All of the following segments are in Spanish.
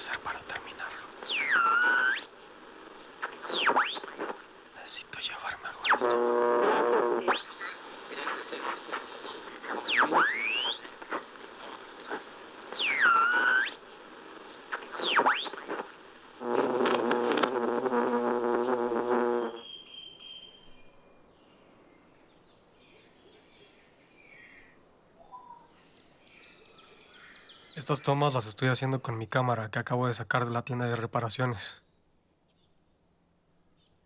hacer para terminarlo? Necesito llevarme algo al estómago. Estas tomas las estoy haciendo con mi cámara que acabo de sacar de la tienda de reparaciones.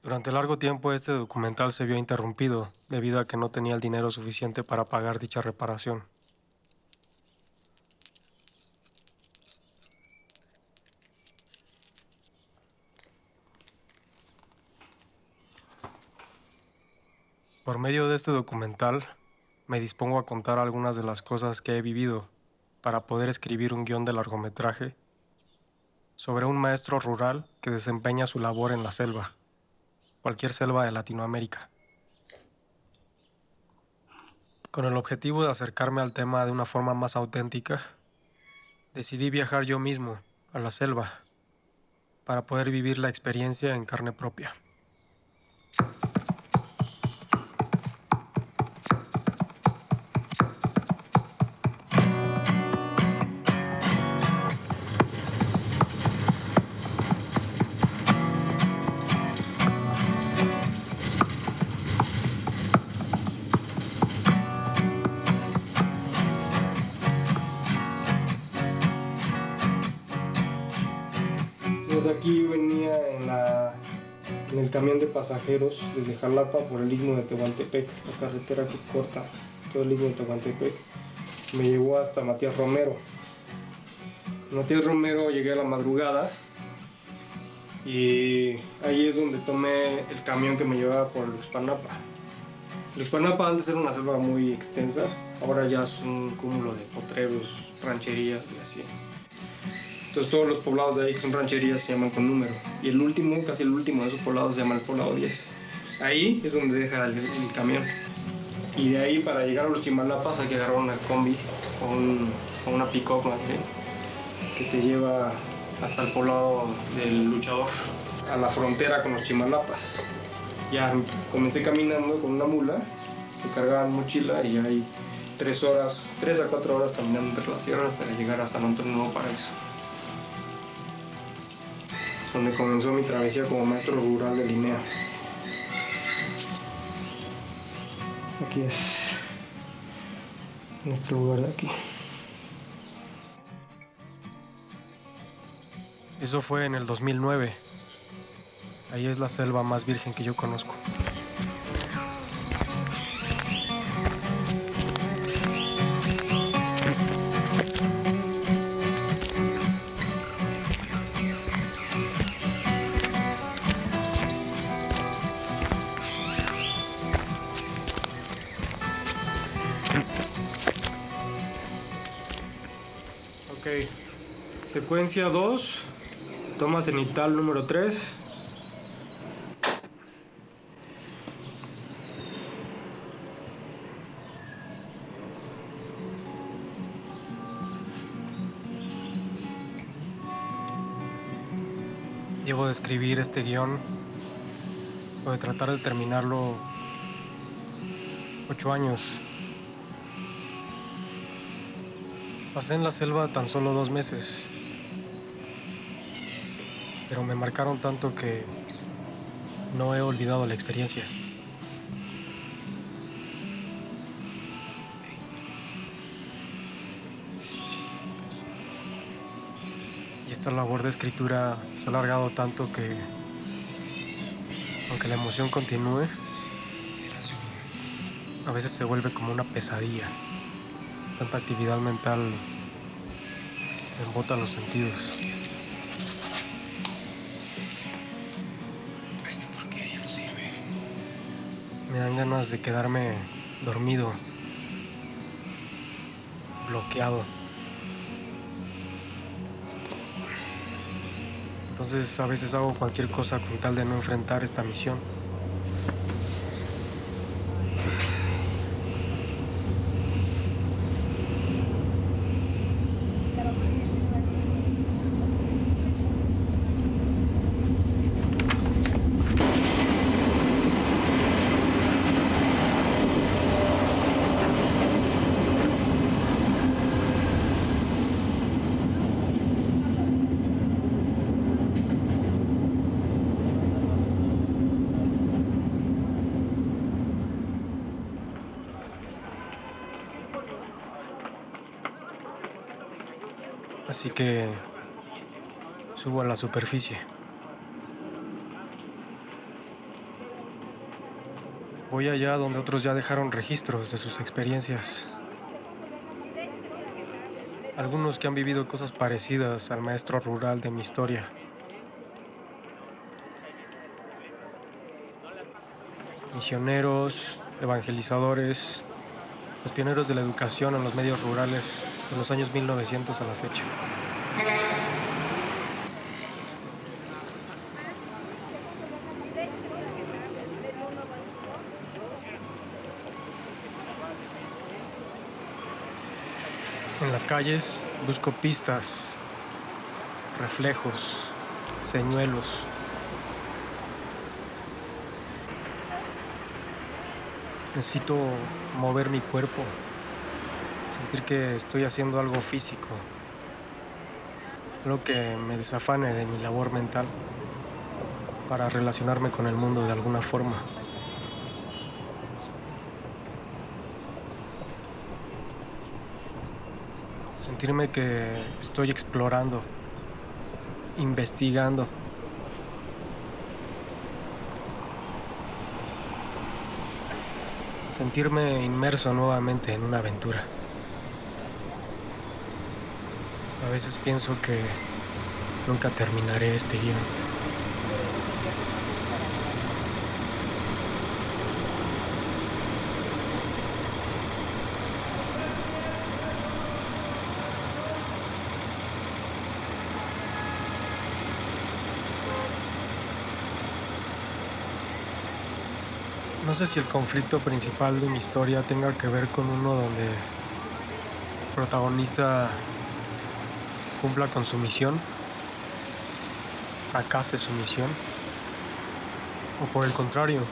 Durante largo tiempo este documental se vio interrumpido debido a que no tenía el dinero suficiente para pagar dicha reparación. Por medio de este documental, me dispongo a contar algunas de las cosas que he vivido para poder escribir un guión de largometraje sobre un maestro rural que desempeña su labor en la selva, cualquier selva de Latinoamérica. Con el objetivo de acercarme al tema de una forma más auténtica, decidí viajar yo mismo a la selva para poder vivir la experiencia en carne propia. Desde aquí venía en el camión de pasajeros desde Jalapa por el istmo de Tehuantepec, la carretera que corta todo el istmo de Tehuantepec. Me llevó hasta Matías Romero. En Matías Romero llegué a la madrugada y ahí es donde tomé el camión que me llevaba por Luxpanapa. Luxpanapa antes era una selva muy extensa, ahora ya es un cúmulo de potreros, rancherías y así. Entonces todos los poblados de ahí que son rancherías se llaman con número. Y el último, casi el último de esos poblados se llama el poblado 10. Ahí es donde deja el camión. Y de ahí para llegar a los Chimalapas hay que agarrar una combi o una pick-up más bien, que te lleva hasta el poblado del Luchador, a la frontera con los Chimalapas. Ya comencé caminando con una mula que cargaba mochila y hay 3 a 4 horas caminando entre las sierras hasta llegar a San Antonio Nuevo Paraíso, donde comenzó mi travesía como maestro rural de Linea. Aquí es nuestro lugar de aquí. Eso fue en el 2009. Ahí es la selva más virgen que yo conozco. Ok, secuencia 2, toma cenital número 3. Llevo de escribir este guión, o de tratar de terminarlo, 8 años. Pasé en la selva tan solo 2 meses, pero me marcaron tanto que no he olvidado la experiencia. Y esta labor de escritura se ha alargado tanto que, aunque la emoción continúe, a veces se vuelve como una pesadilla. Tanta actividad mental embota los sentidos. Esta porquería no sirve. Me dan ganas de quedarme dormido, bloqueado. Entonces a veces hago cualquier cosa con tal de no enfrentar esta misión. Así que subo a la superficie. Voy allá donde otros ya dejaron registros de sus experiencias. Algunos que han vivido cosas parecidas al maestro rural de mi historia. Misioneros, evangelizadores, los pioneros de la educación en los medios rurales de los años 1900 a la fecha. En las calles busco pistas, reflejos, señuelos. Necesito mover mi cuerpo, sentir que estoy haciendo algo físico, algo que me desafane de mi labor mental para relacionarme con el mundo de alguna forma. Sentirme que estoy explorando, investigando. Sentirme inmerso nuevamente en una aventura. A veces pienso que nunca terminaré este guión. No sé si el conflicto principal de mi historia tenga que ver con uno donde el protagonista cumpla con su misión, fracase su misión, o por el contrario,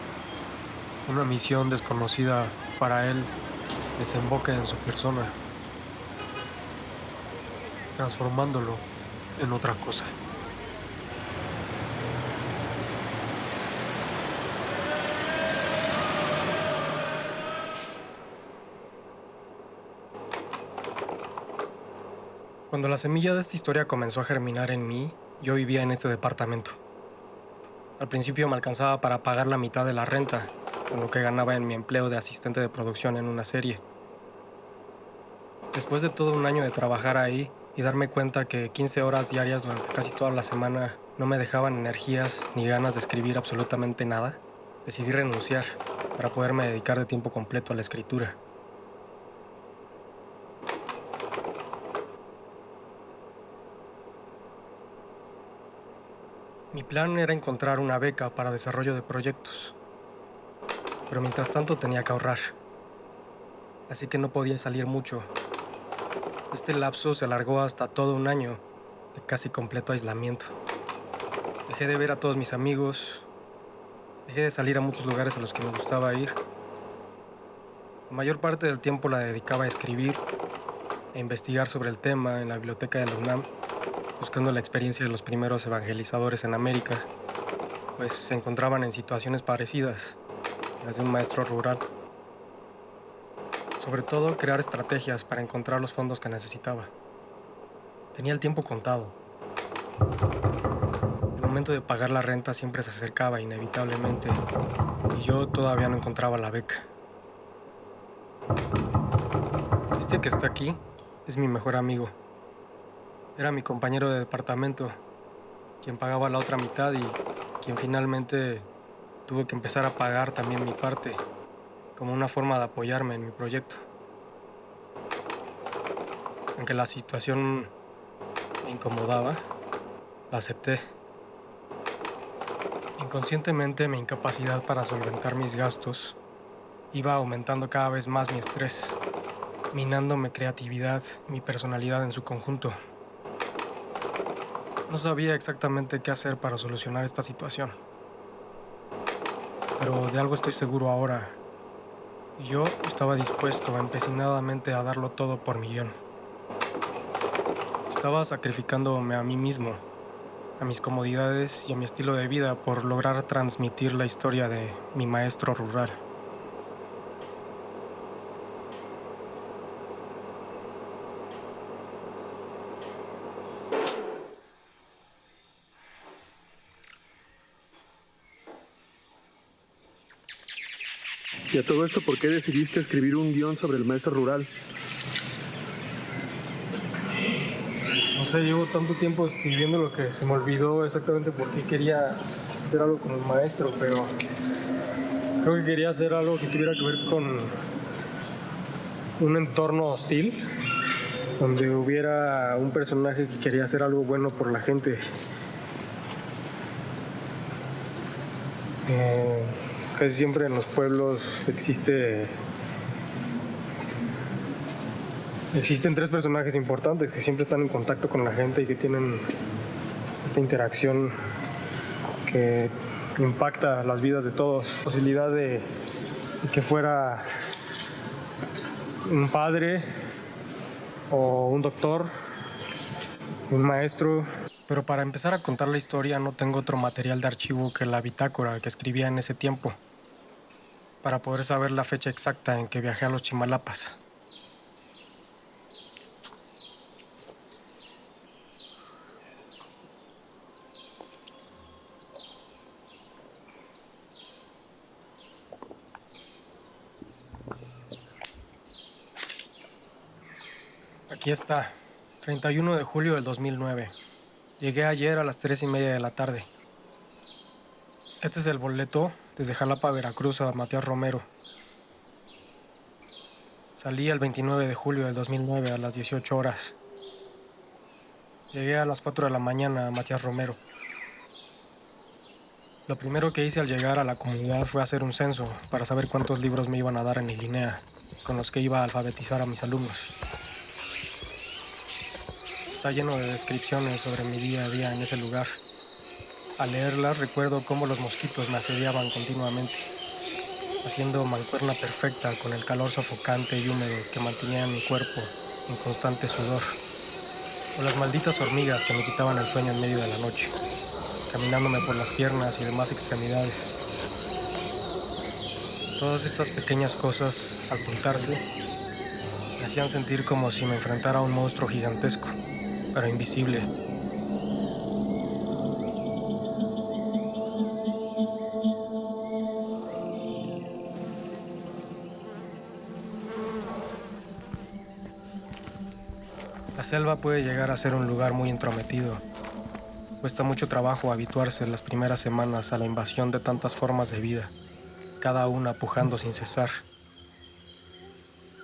una misión desconocida para él desemboque en su persona, transformándolo en otra cosa. Cuando la semilla de esta historia comenzó a germinar en mí, yo vivía en este departamento. Al principio me alcanzaba para pagar la mitad de la renta, con lo que ganaba en mi empleo de asistente de producción en una serie. Después de todo un año de trabajar ahí y darme cuenta que 15 horas diarias durante casi toda la semana no me dejaban energías ni ganas de escribir absolutamente nada, decidí renunciar para poderme dedicar de tiempo completo a la escritura. Mi plan era encontrar una beca para desarrollo de proyectos, pero mientras tanto tenía que ahorrar, así que no podía salir mucho. Este lapso se alargó hasta todo un año de casi completo aislamiento. Dejé de ver a todos mis amigos, dejé de salir a muchos lugares a los que me gustaba ir. La mayor parte del tiempo la dedicaba a escribir e investigar sobre el tema en la biblioteca de la UNAM, buscando la experiencia de los primeros evangelizadores en América, pues se encontraban en situaciones parecidas, las de un maestro rural. Sobre todo, crear estrategias para encontrar los fondos que necesitaba. Tenía el tiempo contado. El momento de pagar la renta siempre se acercaba inevitablemente y yo todavía no encontraba la beca. Este que está aquí es mi mejor amigo. Era mi compañero de departamento, quien pagaba la otra mitad y quien finalmente tuvo que empezar a pagar también mi parte, como una forma de apoyarme en mi proyecto. Aunque la situación me incomodaba, la acepté. Inconscientemente, mi incapacidad para solventar mis gastos iba aumentando cada vez más mi estrés, minando mi creatividad y mi personalidad en su conjunto. No sabía exactamente qué hacer para solucionar esta situación, pero de algo estoy seguro ahora. Y yo estaba dispuesto empecinadamente a darlo todo por mi guión. Estaba sacrificándome a mí mismo, a mis comodidades y a mi estilo de vida por lograr transmitir la historia de mi maestro rural. Y a todo esto, ¿por qué decidiste escribir un guión sobre el maestro rural? No sé, llevo tanto tiempo escribiendo lo que se me olvidó exactamente por qué quería hacer algo con el maestro, pero creo que quería hacer algo que tuviera que ver con un entorno hostil, donde hubiera un personaje que quería hacer algo bueno por la gente. Casi siempre en los pueblos existen tres personajes importantes que siempre están en contacto con la gente y que tienen esta interacción que impacta las vidas de todos. La posibilidad de que fuera un padre o un doctor, un maestro. Pero para empezar a contar la historia no tengo otro material de archivo que la bitácora que escribía en ese tiempo, para poder saber la fecha exacta en que viajé a los Chimalapas. Aquí está, 31 de julio del 2009. Llegué ayer a las 3:30 de la tarde. Este es el boleto desde Jalapa, Veracruz a Matías Romero. Salí el 29 de julio del 2009 a las 18 horas. Llegué a las 4 de la mañana a Matías Romero. Lo primero que hice al llegar a la comunidad fue hacer un censo para saber cuántos libros me iban a dar en Ilinea, con los que iba a alfabetizar a mis alumnos. Está lleno de descripciones sobre mi día a día en ese lugar. Al leerlas recuerdo cómo los mosquitos me asediaban continuamente, haciendo mancuerna perfecta con el calor sofocante y húmedo que mantenía mi cuerpo en constante sudor. O las malditas hormigas que me quitaban el sueño en medio de la noche, caminándome por las piernas y demás extremidades. Todas estas pequeñas cosas, al juntarse, me hacían sentir como si me enfrentara a un monstruo gigantesco, pero invisible. La selva puede llegar a ser un lugar muy entrometido. Cuesta mucho trabajo habituarse las primeras semanas a la invasión de tantas formas de vida, cada una pujando sin cesar.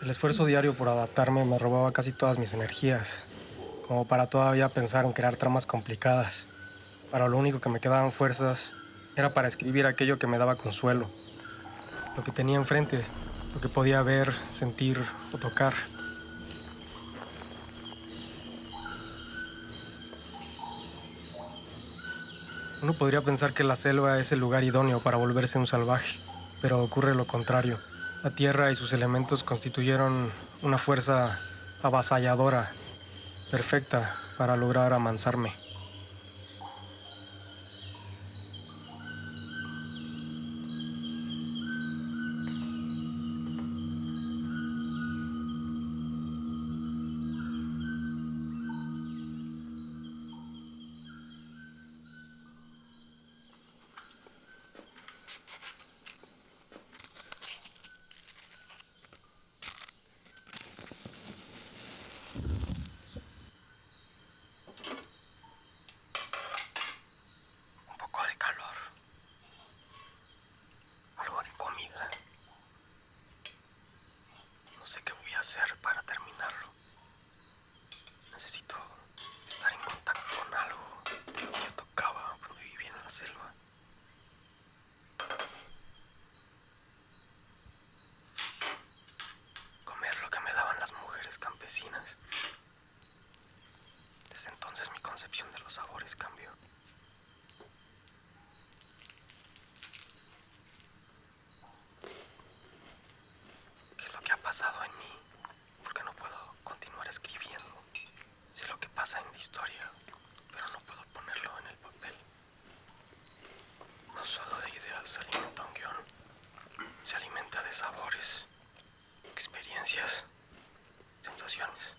El esfuerzo diario por adaptarme me robaba casi todas mis energías, como para todavía pensar en crear tramas complicadas. Para lo único que me quedaban fuerzas era para escribir aquello que me daba consuelo, lo que tenía enfrente, lo que podía ver, sentir o tocar. Uno podría pensar que la selva es el lugar idóneo para volverse un salvaje, pero ocurre lo contrario. La tierra y sus elementos constituyeron una fuerza avasalladora, perfecta para lograr amansarme. Un poco de calor, algo de comida. No sé qué voy a hacer para terminarlo. Necesito estar en contacto con algo de lo que yo tocaba cuando vivía en la selva. Comer lo que me daban las mujeres campesinas. Desde entonces mi concepción de los sabores cambió. ¿Qué es lo que ha pasado en mí? ¿Por qué no puedo continuar escribiendo? Sé lo que pasa en la historia, pero no puedo ponerlo en el papel. No solo de ideas se alimenta un guión, se alimenta de sabores, experiencias, sensaciones.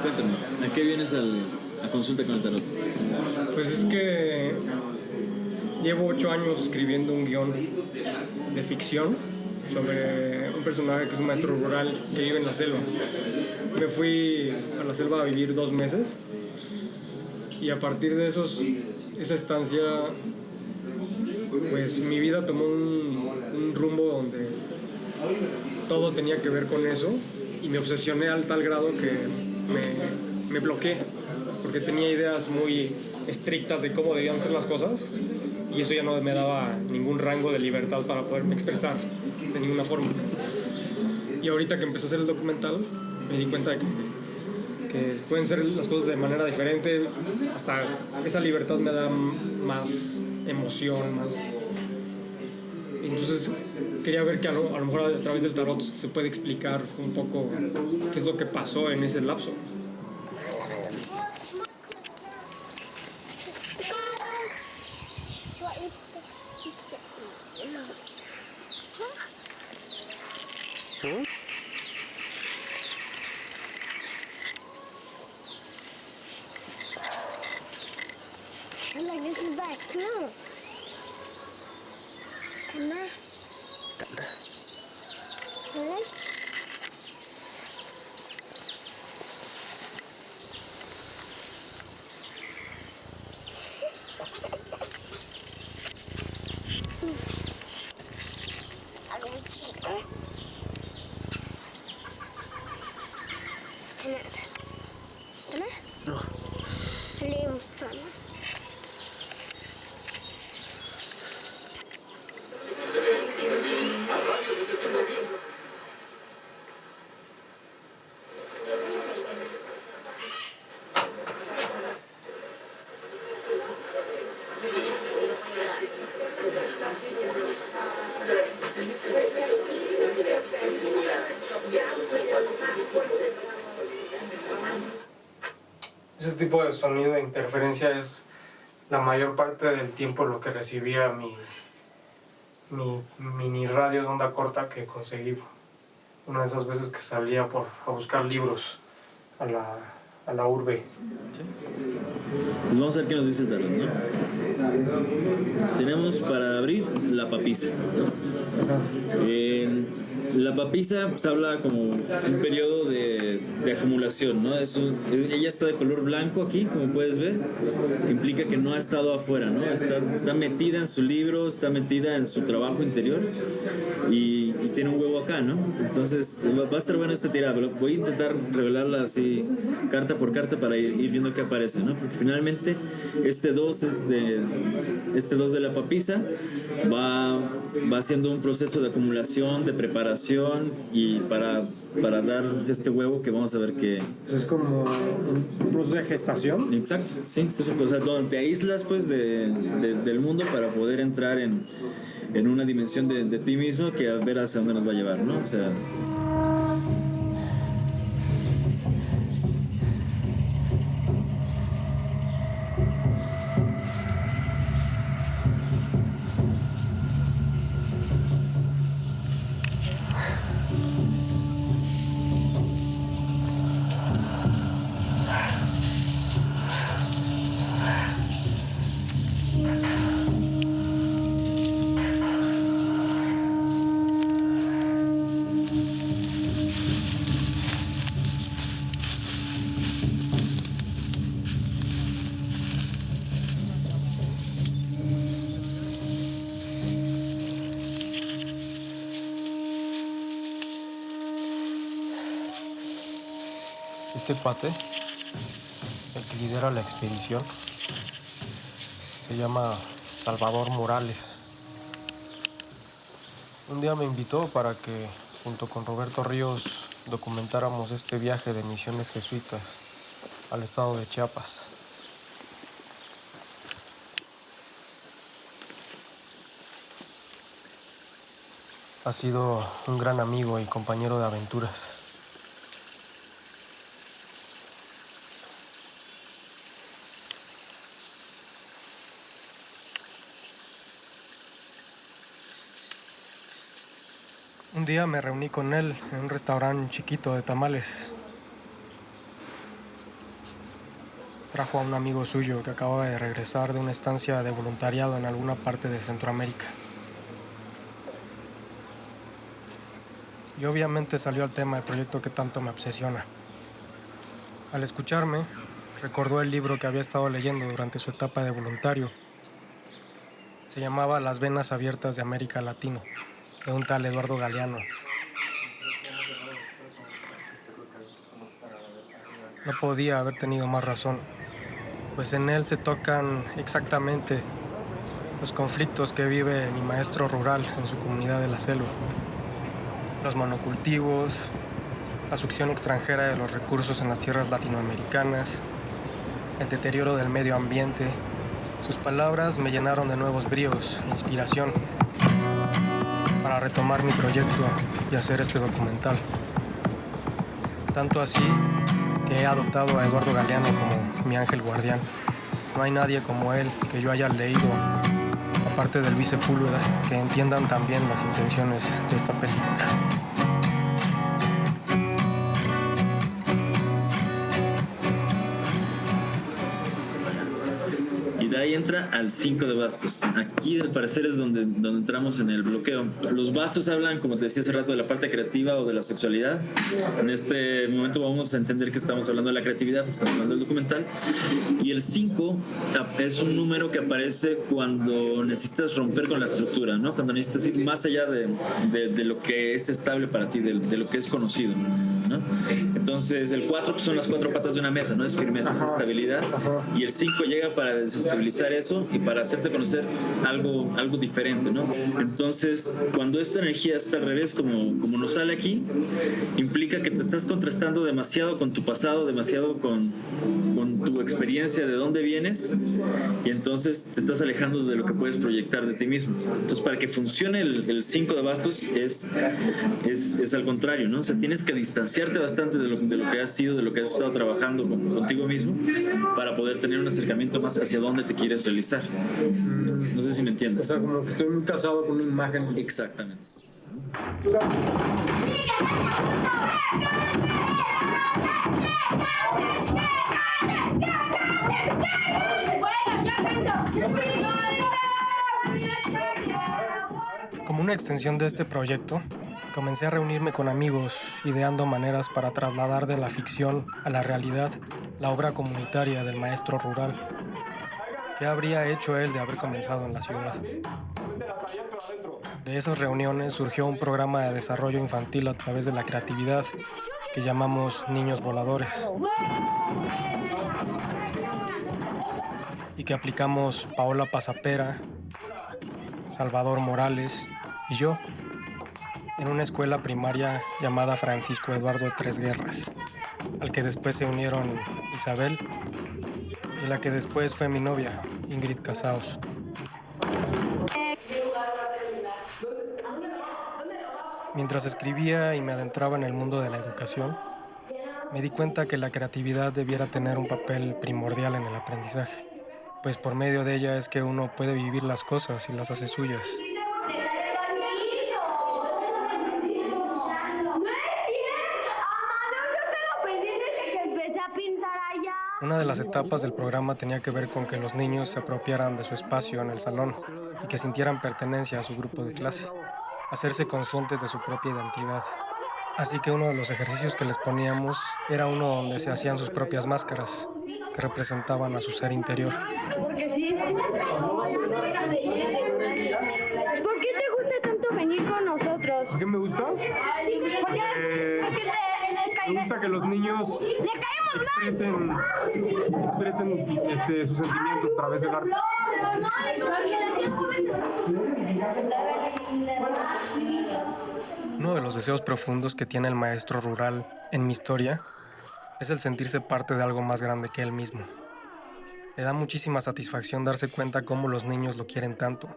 cuéntame, ¿a qué vienes a consulta con el tarot? Pues es que llevo 8 años escribiendo un guión de ficción sobre un personaje que es un maestro rural que vive en la selva. Me fui a la selva a vivir 2 meses y a partir de esa estancia, pues mi vida tomó un rumbo donde todo tenía que ver con eso y me obsesioné al tal grado que me bloqueé porque tenía ideas muy estrictas de cómo debían ser las cosas y eso ya no me daba ningún rango de libertad para poderme expresar de ninguna forma. Y ahorita que empecé a hacer el documental me di cuenta de que pueden ser las cosas de manera diferente, hasta esa libertad me da más emoción, más... Entonces quería ver que a lo mejor a través del tarot se puede explicar un poco qué es lo que pasó en ese lapso. Like this is like no. Karena. Karena. Aku benci. Kenapa? Kenapa? No. Leave sana. Ese tipo de sonido de interferencia es la mayor parte del tiempo lo que recibía mi mini radio de onda corta que conseguí una de esas veces que salía a buscar libros a la urbe. Pues vamos a ver qué nos dice el tarot, ¿no? Tenemos para abrir la papisa, ¿no? La papisa pues, habla como un periodo de acumulación, ¿no? Ella está de color blanco aquí, como puedes ver, que implica que no ha estado afuera, ¿no? Está metida en su libro, está metida en su trabajo interior y tiene un huevo acá, ¿no? Entonces va a estar buena esta tirada, pero voy a intentar revelarla así, carta por carta, para ir viendo qué aparece, ¿no? Porque finalmente este 2 de la papisa va haciendo un proceso de acumulación, de preparación y para dar este huevo que vamos a ver que... Es como un proceso de gestación. Exacto, sí, o sea, donde te aíslas pues del mundo para poder entrar en una dimensión de ti mismo que a ver hacia dónde nos va a llevar, ¿no? O sea... Este cuate, el que lidera la expedición, se llama Salvador Morales. Un día me invitó para que, junto con Roberto Ríos, documentáramos este viaje de misiones jesuitas al estado de Chiapas. Ha sido un gran amigo y compañero de aventuras. Un día me reuní con él en un restaurante chiquito de tamales. trajo a un amigo suyo que acababa de regresar de una estancia de voluntariado en alguna parte de Centroamérica. Y obviamente salió al tema del proyecto que tanto me obsesiona. Al escucharme, recordó el libro que había estado leyendo durante su etapa de voluntario. Se llamaba Las venas abiertas de América Latina, de un tal Eduardo Galeano. No podía haber tenido más razón, pues en él se tocan exactamente los conflictos que vive mi maestro rural en su comunidad de la selva. Los monocultivos, la succión extranjera de los recursos en las tierras latinoamericanas, el deterioro del medio ambiente. Sus palabras me llenaron de nuevos bríos e inspiración para retomar mi proyecto y hacer este documental. Tanto así que he adoptado a Eduardo Galeano como mi ángel guardián. No hay nadie como él que yo haya leído, aparte del Luis Sepúlveda, que entiendan también las intenciones de esta película. Y de ahí entra al 5 de bastos. Aquí al parecer es donde entramos en el bloqueo. Los bastos hablan, como te decía hace rato, de la parte creativa o de la sexualidad. En este momento vamos a entender que estamos hablando de la creatividad, porque estamos hablando del documental. Y el 5 es un número que aparece cuando necesitas romper con la estructura, ¿no? Cuando necesitas ir más allá de lo que es estable para ti, de lo que es conocido, ¿no? Entonces el 4 pues, son las 4 patas de una mesa, ¿no? Es firmeza, es estabilidad. Y el 5 llega para desestabilizar eso y para hacerte conocer algo diferente, ¿no? Entonces, cuando esta energía está al revés, como nos sale aquí, implica que te estás contrastando demasiado con tu pasado, demasiado con tu experiencia de dónde vienes, y entonces te estás alejando de lo que puedes proyectar de ti mismo. Entonces, para que funcione el 5 de bastos es al contrario, ¿no? O sea, tienes que distanciarte bastante de lo que has sido, de lo que has estado trabajando contigo mismo, para poder tener un acercamiento más hacia dónde te quieres realizar. No sé si me entiendes. O sea, como que estoy muy casado con una imagen. Exactamente. Como una extensión de este proyecto, comencé a reunirme con amigos, ideando maneras para trasladar de la ficción a la realidad la obra comunitaria del maestro rural. ¿Qué habría hecho él de haber comenzado en la ciudad? De esas reuniones surgió un programa de desarrollo infantil a través de la creatividad que llamamos Niños Voladores, y que aplicamos Paola Pasapera, Salvador Morales y yo en una escuela primaria llamada Francisco Eduardo Tres Guerras, al que después se unieron Isabel y la que después fue mi novia, Ingrid Casaos. Mientras escribía y me adentraba en el mundo de la educación, me di cuenta que la creatividad debiera tener un papel primordial en el aprendizaje, pues por medio de ella es que uno puede vivir las cosas y las hace suyas. Una de las etapas del programa tenía que ver con que los niños se apropiaran de su espacio en el salón y que sintieran pertenencia a su grupo de clase, hacerse conscientes de su propia identidad. Así que uno de los ejercicios que les poníamos era uno donde se hacían sus propias máscaras, que representaban a su ser interior. Porque sí. ¿Por qué te gusta tanto venir con nosotros? ¿Por qué me gusta? Porque Me gusta que los niños expresen sus sentimientos a través del arte. Uno de los deseos profundos que tiene el maestro rural en mi historia es el sentirse parte de algo más grande que él mismo. Le da muchísima satisfacción darse cuenta cómo los niños lo quieren tanto.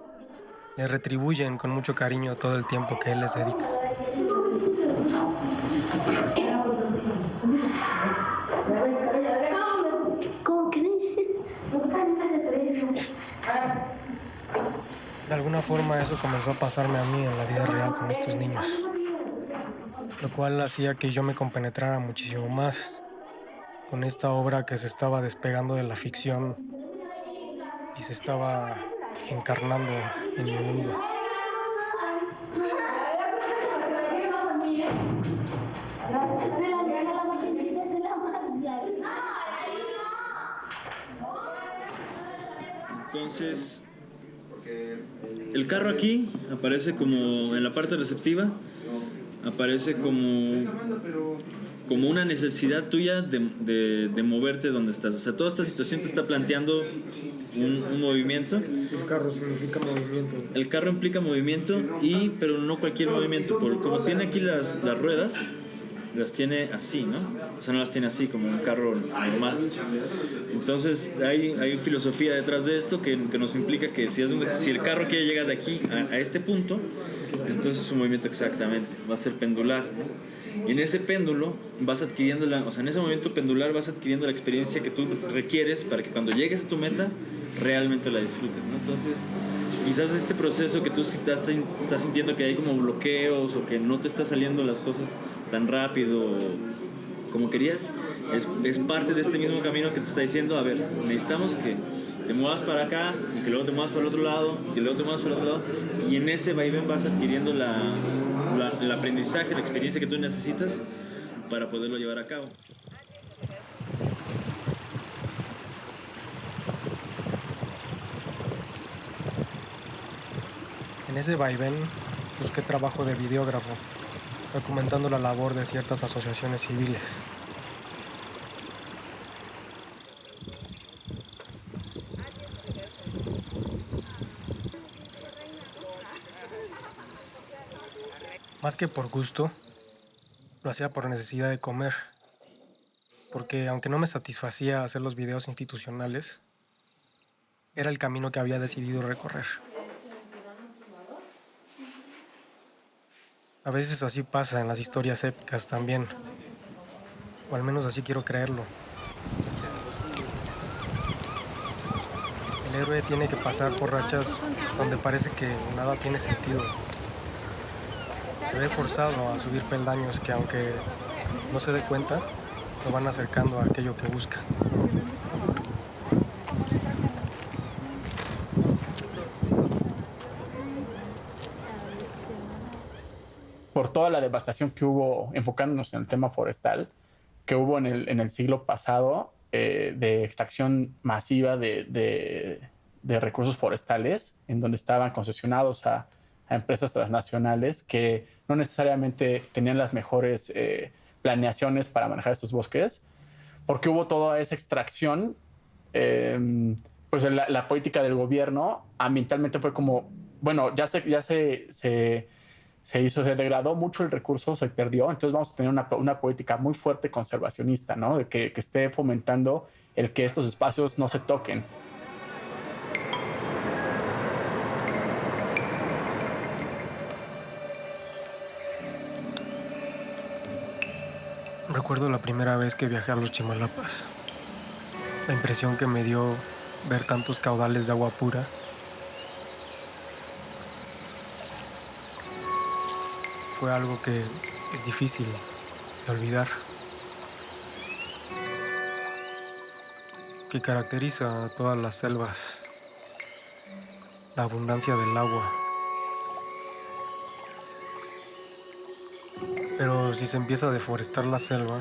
Le retribuyen con mucho cariño todo el tiempo que él les dedica. De alguna forma eso comenzó a pasarme a mí en la vida real con estos niños, lo cual hacía que yo me compenetrara muchísimo más con esta obra que se estaba despegando de la ficción y se estaba encarnando en mi mundo. Entonces, el carro aquí aparece como en la parte receptiva, aparece como una necesidad tuya de moverte donde estás. O sea, toda esta situación te está planteando un movimiento. El carro significa movimiento. El carro implica movimiento, pero no cualquier movimiento. Como tiene aquí las ruedas, las tiene así, ¿no? O sea, no las tiene así como un carro normal. Entonces hay filosofía detrás de esto que nos implica que si el carro quiere llegar de aquí a este punto, entonces su movimiento exactamente va a ser pendular, ¿no? Y en ese péndulo vas adquiriendo en ese movimiento pendular vas adquiriendo la experiencia que tú requieres para que cuando llegues a tu meta realmente la disfrutes, ¿no? Entonces, quizás este proceso que tú estás sintiendo que hay como bloqueos o que no te están saliendo las cosas tan rápido como querías, es parte de este mismo camino que te está diciendo, a ver, necesitamos que te muevas para acá y que luego te muevas para el otro lado y que luego te muevas para el otro lado, y en ese vaivén vas adquiriendo el aprendizaje, la experiencia que tú necesitas para poderlo llevar a cabo. En ese vaivén busqué trabajo de videógrafo, documentando la labor de ciertas asociaciones civiles. Más que por gusto, lo hacía por necesidad de comer, porque aunque no me satisfacía hacer los videos institucionales, era el camino que había decidido recorrer. A veces así pasa en las historias épicas también, o al menos así quiero creerlo. El héroe tiene que pasar por rachas donde parece que nada tiene sentido. Se ve forzado a subir peldaños que, aunque no se dé cuenta, lo van acercando a aquello que busca. Por toda la devastación que hubo, enfocándonos en el tema forestal, que hubo en el siglo pasado, de extracción masiva de recursos forestales, en donde estaban concesionados a empresas transnacionales que no necesariamente tenían las mejores planeaciones para manejar estos bosques, porque hubo toda esa extracción, pues la política del gobierno ambientalmente fue como, bueno, se degradó mucho el recurso, se perdió, entonces vamos a tener una política muy fuerte conservacionista, ¿no? De que esté fomentando el que estos espacios no se toquen. Recuerdo la primera vez que viajé a los Chimalapas. La impresión que me dio ver tantos caudales de agua pura. Fue algo que es difícil de olvidar. Que caracteriza a todas las selvas. La abundancia del agua. Pero si se empieza a deforestar la selva,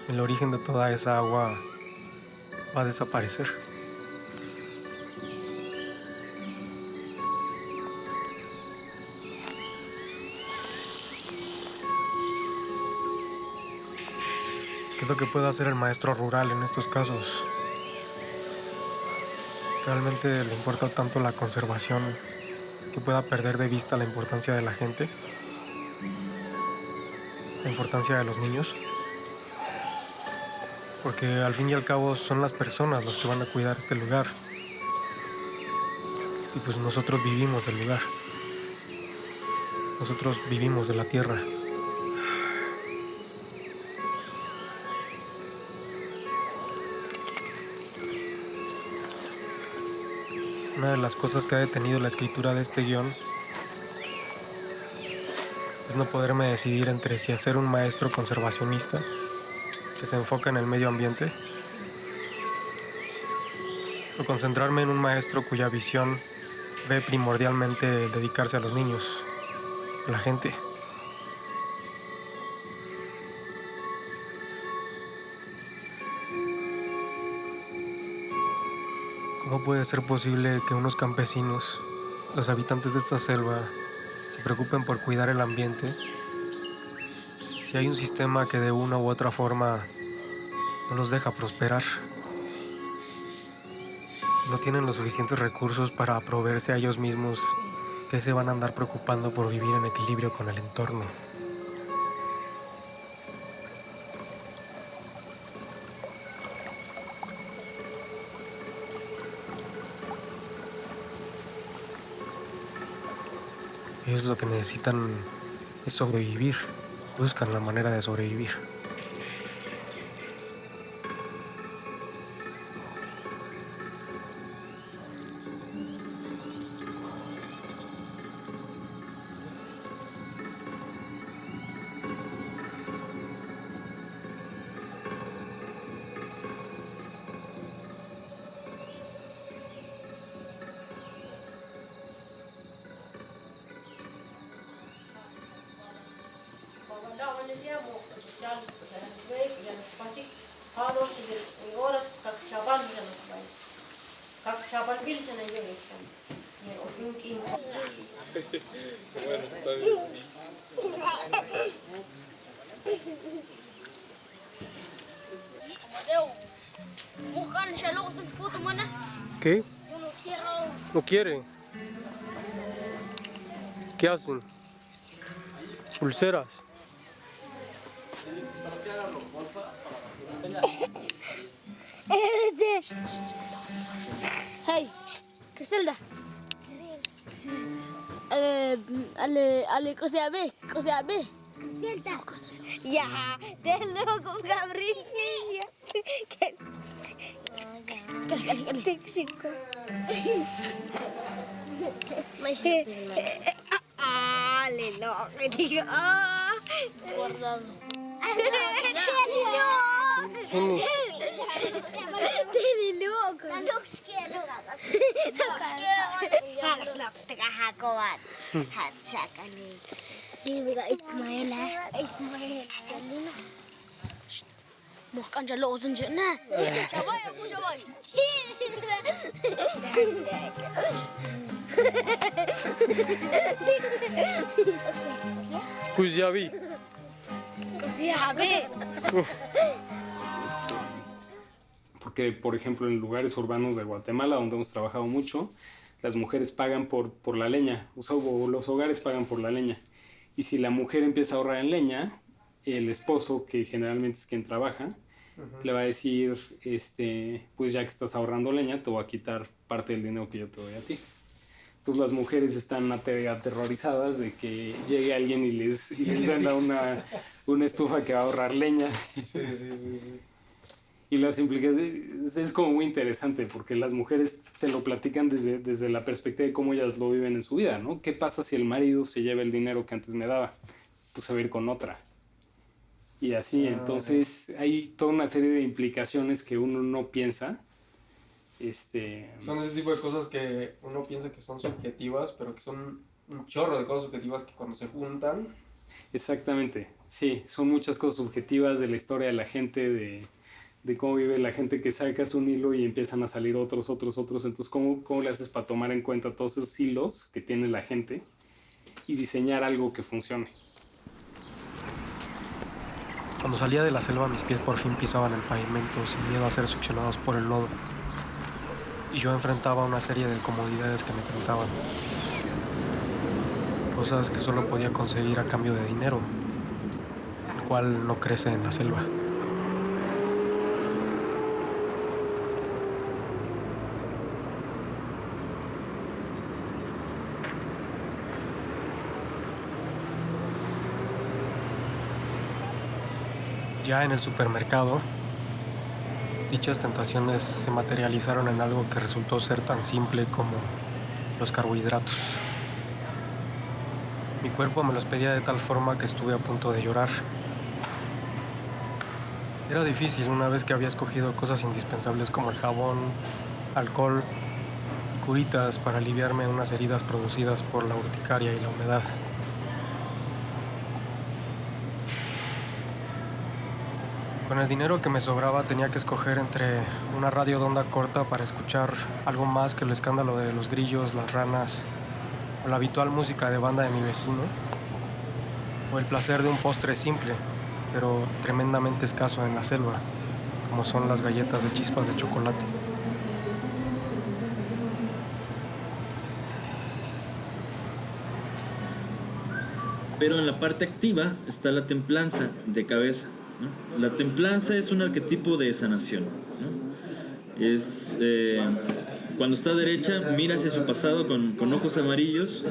el origen de toda esa agua va a desaparecer. ¿Qué es lo que puede hacer el maestro rural en estos casos? ¿Realmente le importa tanto la conservación que pueda perder de vista la importancia de la gente? ¿La importancia de los niños? Porque al fin y al cabo son las personas los que van a cuidar este lugar. Y pues nosotros vivimos del lugar. Nosotros vivimos de la tierra. Una de las cosas que ha detenido la escritura de este guión es no poderme decidir entre si hacer un maestro conservacionista que se enfoca en el medio ambiente o concentrarme en un maestro cuya visión ve primordialmente el dedicarse a los niños, a la gente. ¿Cómo puede ser posible que unos campesinos, los habitantes de esta selva, se preocupen por cuidar el ambiente si hay un sistema que de una u otra forma no los deja prosperar? Si no tienen los suficientes recursos para proveerse a ellos mismos, ¿qué se van a andar preocupando por vivir en equilibrio con el entorno? Ellos lo que necesitan es sobrevivir. Buscan la manera de sobrevivir. ¿Qué? ¿No quiere? ¿Qué hacen? Pulseras. Hey, Griselda. Cosa abe. Ya, de loco, Gabriel. Tóxico. Le loco, digo. Guardado. Kuziabi. Porque, por ejemplo, en lugares urbanos de Guatemala, donde hemos trabajado mucho, las mujeres pagan por la leña, o los hogares pagan por la leña. Y si la mujer empieza a ahorrar en leña, el esposo, que generalmente es quien trabaja, le va a decir, pues ya que estás ahorrando leña, te voy a quitar parte del dinero que yo te doy a ti. Entonces las mujeres están aterrorizadas de que llegue alguien y les venda una estufa que va a ahorrar leña. Sí. Y las implicaciones es como muy interesante porque las mujeres te lo platican desde la perspectiva de cómo ellas lo viven en su vida, ¿no? ¿Qué pasa si el marido se lleva el dinero que antes me daba? Pues a ir con otra. Y así, entonces hay toda una serie de implicaciones que uno no piensa. Son ese tipo de cosas que uno piensa que son subjetivas, pero que son un chorro de cosas subjetivas que cuando se juntan... Exactamente, sí, son muchas cosas subjetivas de la historia de la gente, de cómo vive la gente, que sacas un hilo y empiezan a salir otros. Entonces, ¿cómo le haces para tomar en cuenta todos esos hilos que tiene la gente y diseñar algo que funcione? Cuando salía de la selva, mis pies por fin pisaban el pavimento sin miedo a ser succionados por el lodo. Y yo enfrentaba una serie de comodidades que me tentaban. Cosas que solo podía conseguir a cambio de dinero, el cual no crece en la selva. Ya en el supermercado, dichas tentaciones se materializaron en algo que resultó ser tan simple como los carbohidratos. Mi cuerpo me los pedía de tal forma que estuve a punto de llorar. Era difícil una vez que había escogido cosas indispensables como el jabón, alcohol y curitas para aliviarme unas heridas producidas por la urticaria y la humedad. Con el dinero que me sobraba tenía que escoger entre una radio de onda corta para escuchar algo más que el escándalo de los grillos, las ranas o la habitual música de banda de mi vecino, o el placer de un postre simple, pero tremendamente escaso en la selva, como son las galletas de chispas de chocolate. Pero en la parte activa está la templanza de cabeza, ¿no? La templanza es un arquetipo de sanación, ¿no? Es cuando está derecha, mira hacia su pasado con ojos amarillos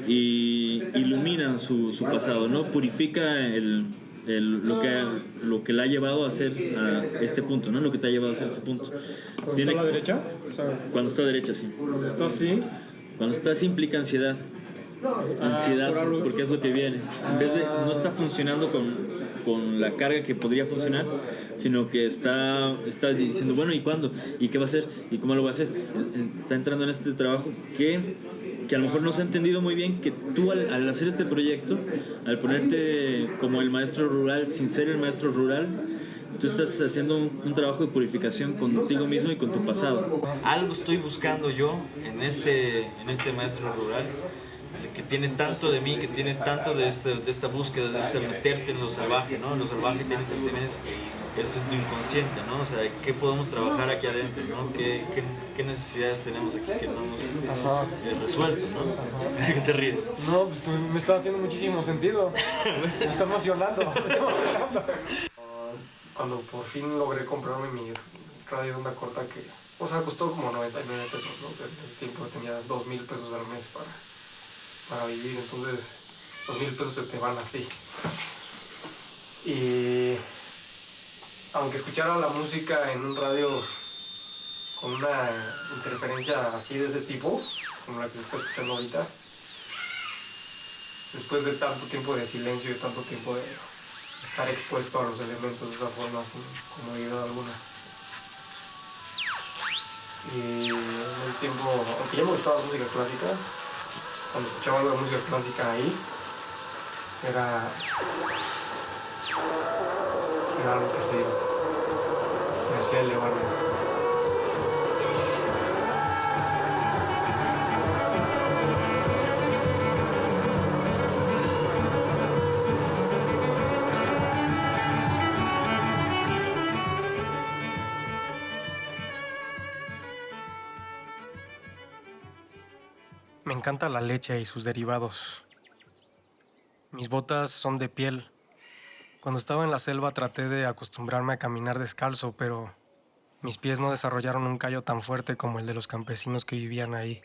y ilumina su pasado, ¿no? Purifica lo que la ha llevado a hacer a este punto, ¿no? Lo que te ha llevado a hacer este punto. ¿Cuando está a la derecha? Cuando está derecha, sí. Cuando está así. Cuando está así implica ansiedad. Ansiedad, porque es lo que viene. En vez de no está funcionando con la carga que podría funcionar, sino que está diciendo, bueno, ¿y cuándo? ¿Y qué va a hacer? ¿Y cómo lo va a hacer? Está entrando en este trabajo que a lo mejor no se ha entendido muy bien, que tú al hacer este proyecto, al ponerte como el maestro rural sin ser el maestro rural, tú estás haciendo un trabajo de purificación contigo mismo y con tu pasado. Algo estoy buscando yo en este maestro rural, que tiene tanto de mí, que tiene tanto de esta búsqueda, de este meterte en lo salvaje, ¿no? Lo salvaje tienes es tu inconsciente, ¿no? O sea, ¿qué podemos trabajar aquí adentro, ¿no? ¿Qué necesidades tenemos aquí que no hemos resuelto, ¿no? ¿Qué te ríes? No, pues me está haciendo muchísimo sentido. Me está emocionando. Cuando por fin logré comprarme mi radio de onda corta, que, o sea, costó como 99 pesos, ¿no? Pero en ese tiempo tenía 2,000 pesos al mes para vivir, entonces 2,000 pesos se te van así. Y aunque escuchara la música en un radio con una interferencia así de ese tipo, como la que se está escuchando ahorita, después de tanto tiempo de silencio y tanto tiempo de estar expuesto a los elementos de esa forma sin comodidad alguna. Y en ese tiempo, aunque ya me gustaba la música clásica, cuando escuchaba algo de música clásica ahí, era algo que me hacía elevarme. Me encanta la leche y sus derivados. Mis botas son de piel. Cuando estaba en la selva traté de acostumbrarme a caminar descalzo, pero mis pies no desarrollaron un callo tan fuerte como el de los campesinos que vivían ahí.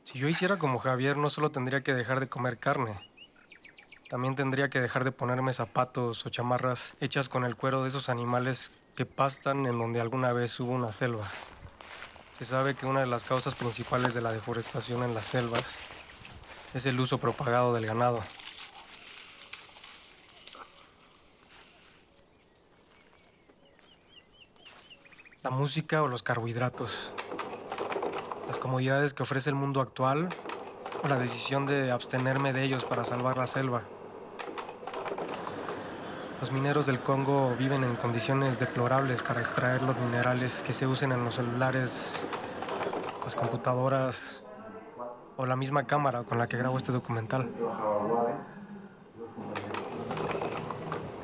Si yo hiciera como Javier, no solo tendría que dejar de comer carne, también tendría que dejar de ponerme zapatos o chamarras hechas con el cuero de esos animales que pastan en donde alguna vez hubo una selva. Se sabe que una de las causas principales de la deforestación en las selvas es el uso propagado del ganado. La música o los carbohidratos, las comodidades que ofrece el mundo actual o la decisión de abstenerme de ellos para salvar la selva. Los mineros del Congo viven en condiciones deplorables para extraer los minerales que se usen en los celulares, las computadoras o la misma cámara con la que grabo este documental.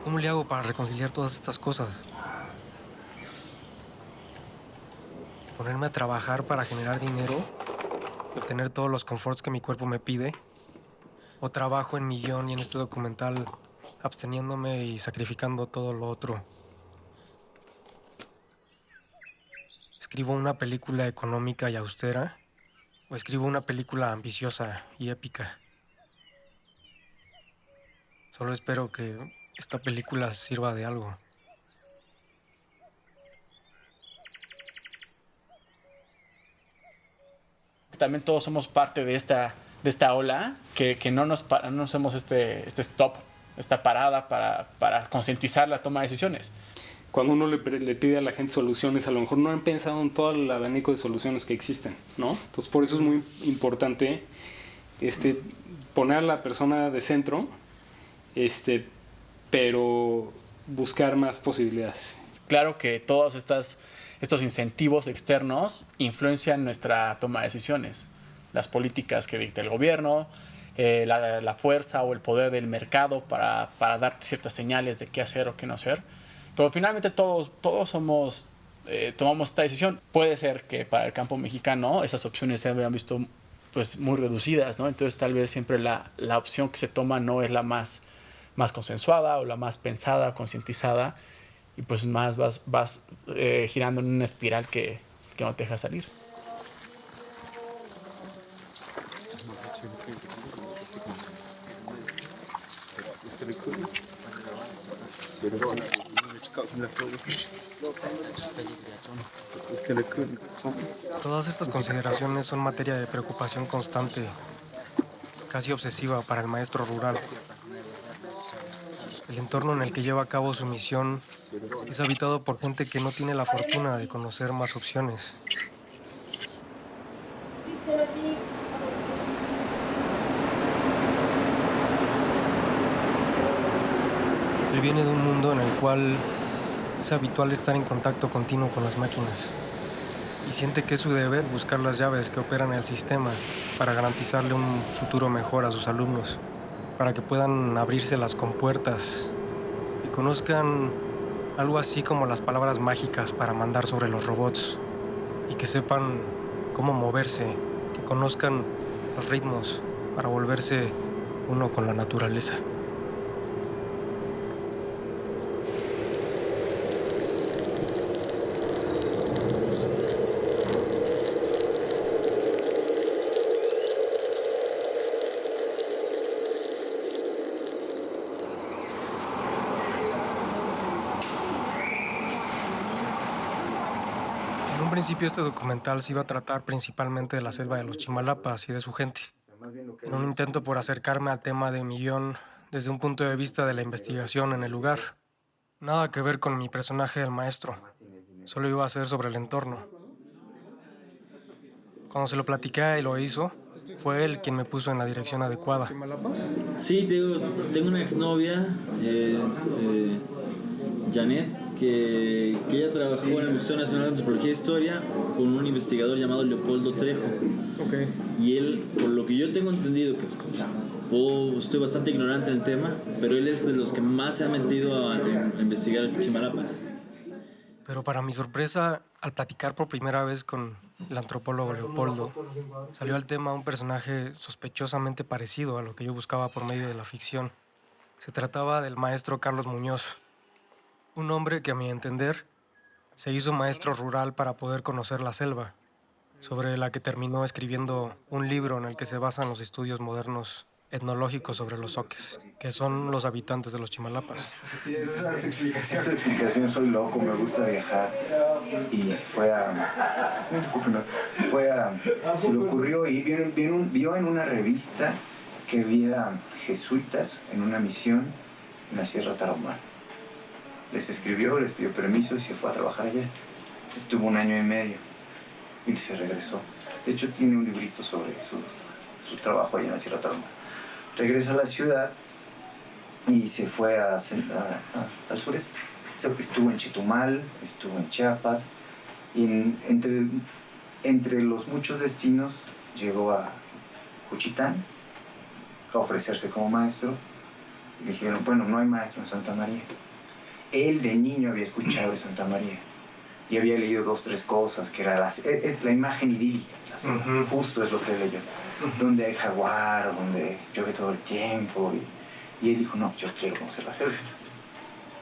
¿Cómo le hago para reconciliar todas estas cosas? ¿Ponerme a trabajar para generar dinero y obtener todos los conforts que mi cuerpo me pide? ¿O trabajo en mi guión y en este documental absteniéndome y sacrificando todo lo otro? ¿Escribo una película económica y austera? ¿O escribo una película ambiciosa y épica? Solo espero que esta película sirva de algo. También todos somos parte de esta esta ola, que no nos hacemos este stop, esta parada para concientizar la toma de decisiones. Cuando uno le pide a la gente soluciones, a lo mejor no han pensado en todo el abanico de soluciones que existen, ¿no? Entonces por eso es muy importante poner a la persona de centro, pero buscar más posibilidades. Claro que todos estos incentivos externos influencian nuestra toma de decisiones. Las políticas que dicta el gobierno, la fuerza o el poder del mercado para darte ciertas señales de qué hacer o qué no hacer. Pero finalmente todos tomamos esta decisión. Puede ser que para el campo mexicano esas opciones se habían visto pues, muy reducidas, ¿no? Entonces tal vez siempre la opción que se toma no es la más consensuada o la más pensada, concientizada, y pues más vas girando en una espiral que no te deja salir. Todas estas consideraciones son materia de preocupación constante, casi obsesiva para el maestro rural. El entorno en el que lleva a cabo su misión es habitado por gente que no tiene la fortuna de conocer más opciones. Él viene de un mundo en el cual es habitual estar en contacto continuo con las máquinas y siente que es su deber buscar las llaves que operan el sistema para garantizarle un futuro mejor a sus alumnos, para que puedan abrirse las compuertas y conozcan algo así como las palabras mágicas para mandar sobre los robots y que sepan cómo moverse, que conozcan los ritmos para volverse uno con la naturaleza. En un principio este documental se iba a tratar principalmente de la selva de los Chimalapas y de su gente, en un intento por acercarme al tema de mi guión desde un punto de vista de la investigación en el lugar. Nada que ver con mi personaje del maestro, solo iba a ser sobre el entorno. Cuando se lo platiqué y lo hizo, fue él quien me puso en la dirección adecuada. Sí, tengo una exnovia, Janet, que ella trabajó en el Museo Nacional de Antropología e Historia con un investigador llamado Leopoldo Trejo. Okay. Y él, por lo que yo tengo entendido, que estoy bastante ignorante del tema, pero él es de los que más se ha metido a investigar el Chimalapas. Pero para mi sorpresa, al platicar por primera vez con el antropólogo Leopoldo, salió al tema un personaje sospechosamente parecido a lo que yo buscaba por medio de la ficción. Se trataba del maestro Carlos Muñoz, un hombre que, a mi entender, se hizo maestro rural para poder conocer la selva, sobre la que terminó escribiendo un libro en el que se basan los estudios modernos etnológicos sobre los zoques, que son los habitantes de los Chimalapas. Sí, esa es la explicación. Soy loco, me gusta viajar. Y se le ocurrió y vio en una revista que había jesuitas en una misión en la Sierra Tarahumara. Les escribió, les pidió permiso y se fue a trabajar allá. Estuvo 1 año y medio y se regresó. De hecho, tiene un librito sobre su trabajo allá en la Sierra Tarahumara. Regresa a la ciudad y se fue al sureste. Estuvo en Chetumal, estuvo en Chiapas y entre los muchos destinos llegó a Juchitán a ofrecerse como maestro. Y le dijeron, bueno, no hay maestro en Santa María. Él de niño había escuchado de Santa María y había leído 2 o 3 cosas, que era la imagen idílica, justo es lo que leyó, donde hay jaguar, donde llueve todo el tiempo, y él dijo, no, yo quiero conocer la selva.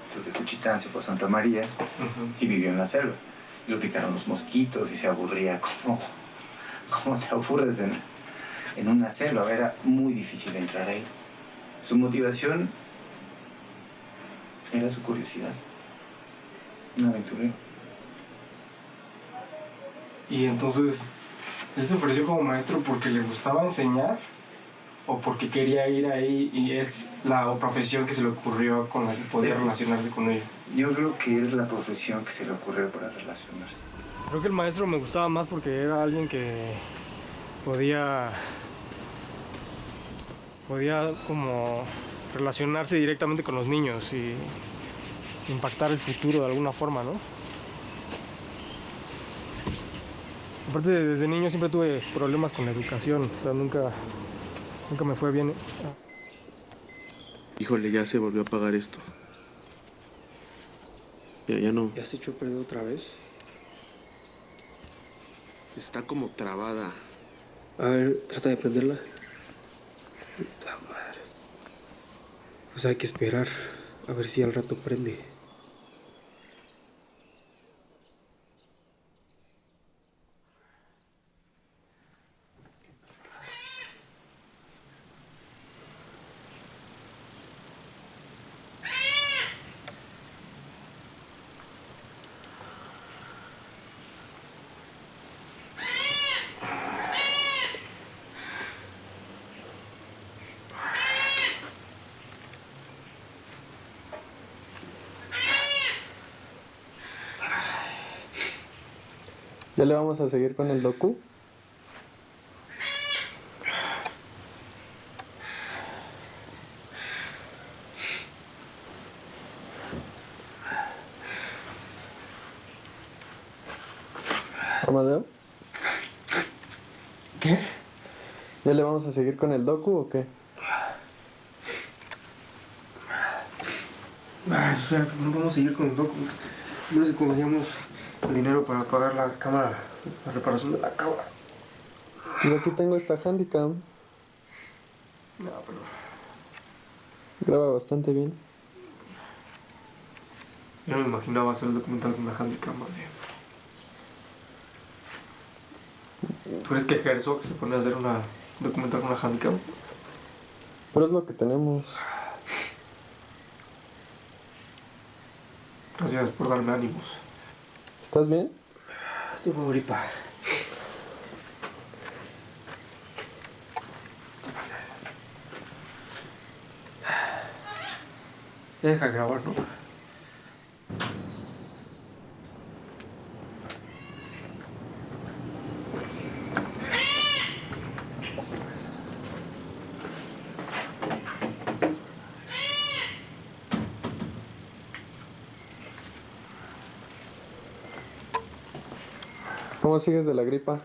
Entonces de Juchitán se fue a Santa María y vivió en la selva. Y lo picaron los mosquitos y se aburría, como te aburres en una selva. Era muy difícil entrar ahí. Su motivación era su curiosidad, un aventurero. Y entonces, él se ofreció como maestro porque le gustaba enseñar o porque quería ir ahí y es la profesión que se le ocurrió con la que podía relacionarse con ella? Yo creo que es la profesión que se le ocurrió para relacionarse. Creo que el maestro me gustaba más porque era alguien que podía como relacionarse directamente con los niños y impactar el futuro de alguna forma, ¿no? Aparte, desde niño siempre tuve problemas con la educación, o sea, nunca me fue bien. Híjole, ya se volvió a apagar esto. Ya no. ¿Ya se echó a perder otra vez? Está como trabada. A ver, trata de prenderla. Puta madre. Pues hay que esperar a ver si al rato prende. ¿Ya le vamos a seguir con el docu? ¿Amadeo? ¿Qué? ¿Ya le vamos a seguir con el docu o qué? O sea, no vamos a seguir con el docu. No sé cómo hacíamos el dinero para pagar la cámara, la reparación de la cámara. Pues aquí tengo esta Handycam. No, pero Graba bastante bien. yo no me imaginaba hacer el documental con una Handycam así. ¿Tú crees que Herzog se pone a hacer un documental con una Handycam? Pero es lo que tenemos. Gracias por darme ánimos. ¿Estás bien? Tengo gripa. Ya deja de grabar, ¿no? ¿Cómo sigues de la gripa?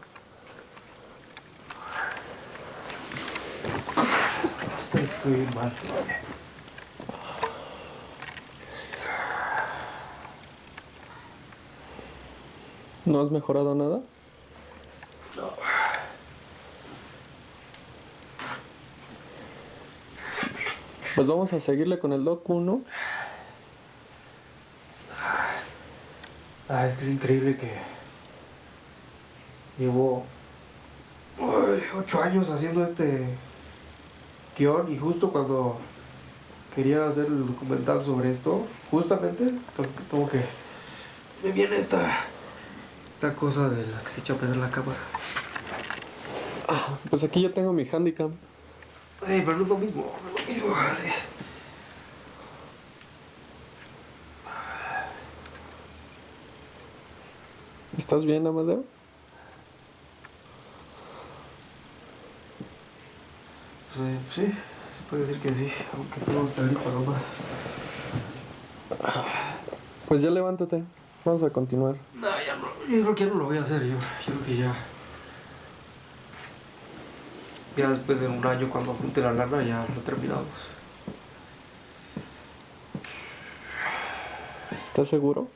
Estoy mal. ¿No has mejorado nada? No. Pues vamos a seguirle con el docu, ¿no? Es que es increíble que llevo 8 años haciendo este guión y justo cuando quería hacer el documental sobre esto, justamente como que me viene esta cosa de la que se echa a perder la cámara. Pues aquí yo tengo mi Handycam. Sí, pero no es lo mismo, no es lo mismo. Sí. ¿Estás bien, Amadeo? Sí, se puede decir que sí, aunque tengo esta gripa nomás. Pues ya levántate. Vamos a continuar. No, ya no, yo creo que ya no lo voy a hacer, yo creo que ya después de un año cuando junte la lana ya lo terminamos. ¿Estás seguro?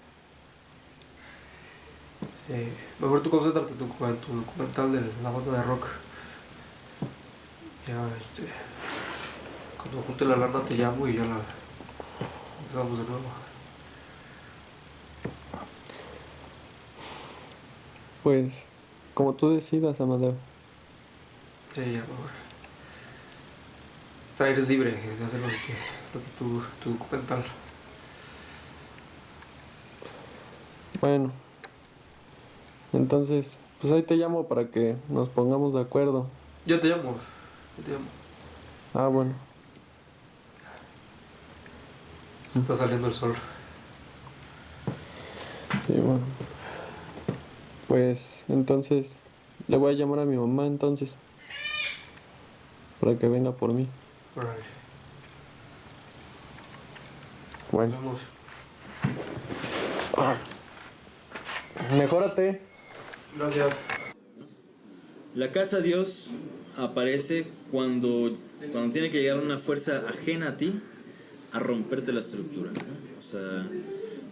Mejor tú concéntrate en tu documental de la banda de rock. Ya, cuando junte la lana te llamo y ya la empezamos de nuevo. Pues, como tú decidas, Amadeo. Sí, ya, mejor. Eres libre de hacer lo que tu documental. Bueno. Entonces, pues ahí te llamo para que nos pongamos de acuerdo. Yo te llamo. Ah, bueno. Se está saliendo el sol. Sí, bueno. Pues entonces le voy a llamar a mi mamá entonces. Para que venga por mí. Órale. Bueno. Vamos. Mejórate. Gracias. La casa Dios aparece cuando tiene que llegar una fuerza ajena a ti a romperte la estructura, ¿no? O sea,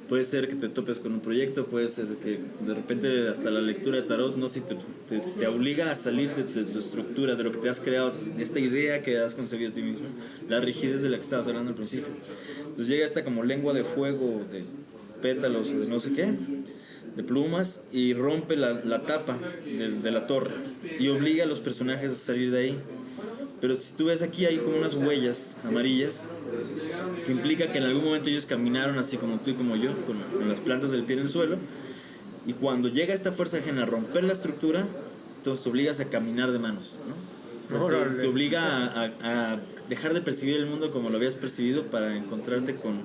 puede ser que te topes con un proyecto, puede ser que de repente hasta la lectura de tarot, no sé, te obliga a salir de tu estructura, de lo que te has creado, esta idea que has concebido a ti mismo, la rigidez de la que estabas hablando al principio. Entonces llega esta como lengua de fuego, de pétalos, de no sé qué, de plumas, y rompe la tapa de la torre y obliga a los personajes a salir de ahí. Pero si tú ves aquí hay como unas huellas amarillas que implica que en algún momento ellos caminaron así como tú y como yo, con las plantas del pie en el suelo, y cuando llega esta fuerza ajena a romper la estructura, entonces te obligas a caminar de manos, ¿no? O sea, te obliga a dejar de percibir el mundo como lo habías percibido para encontrarte con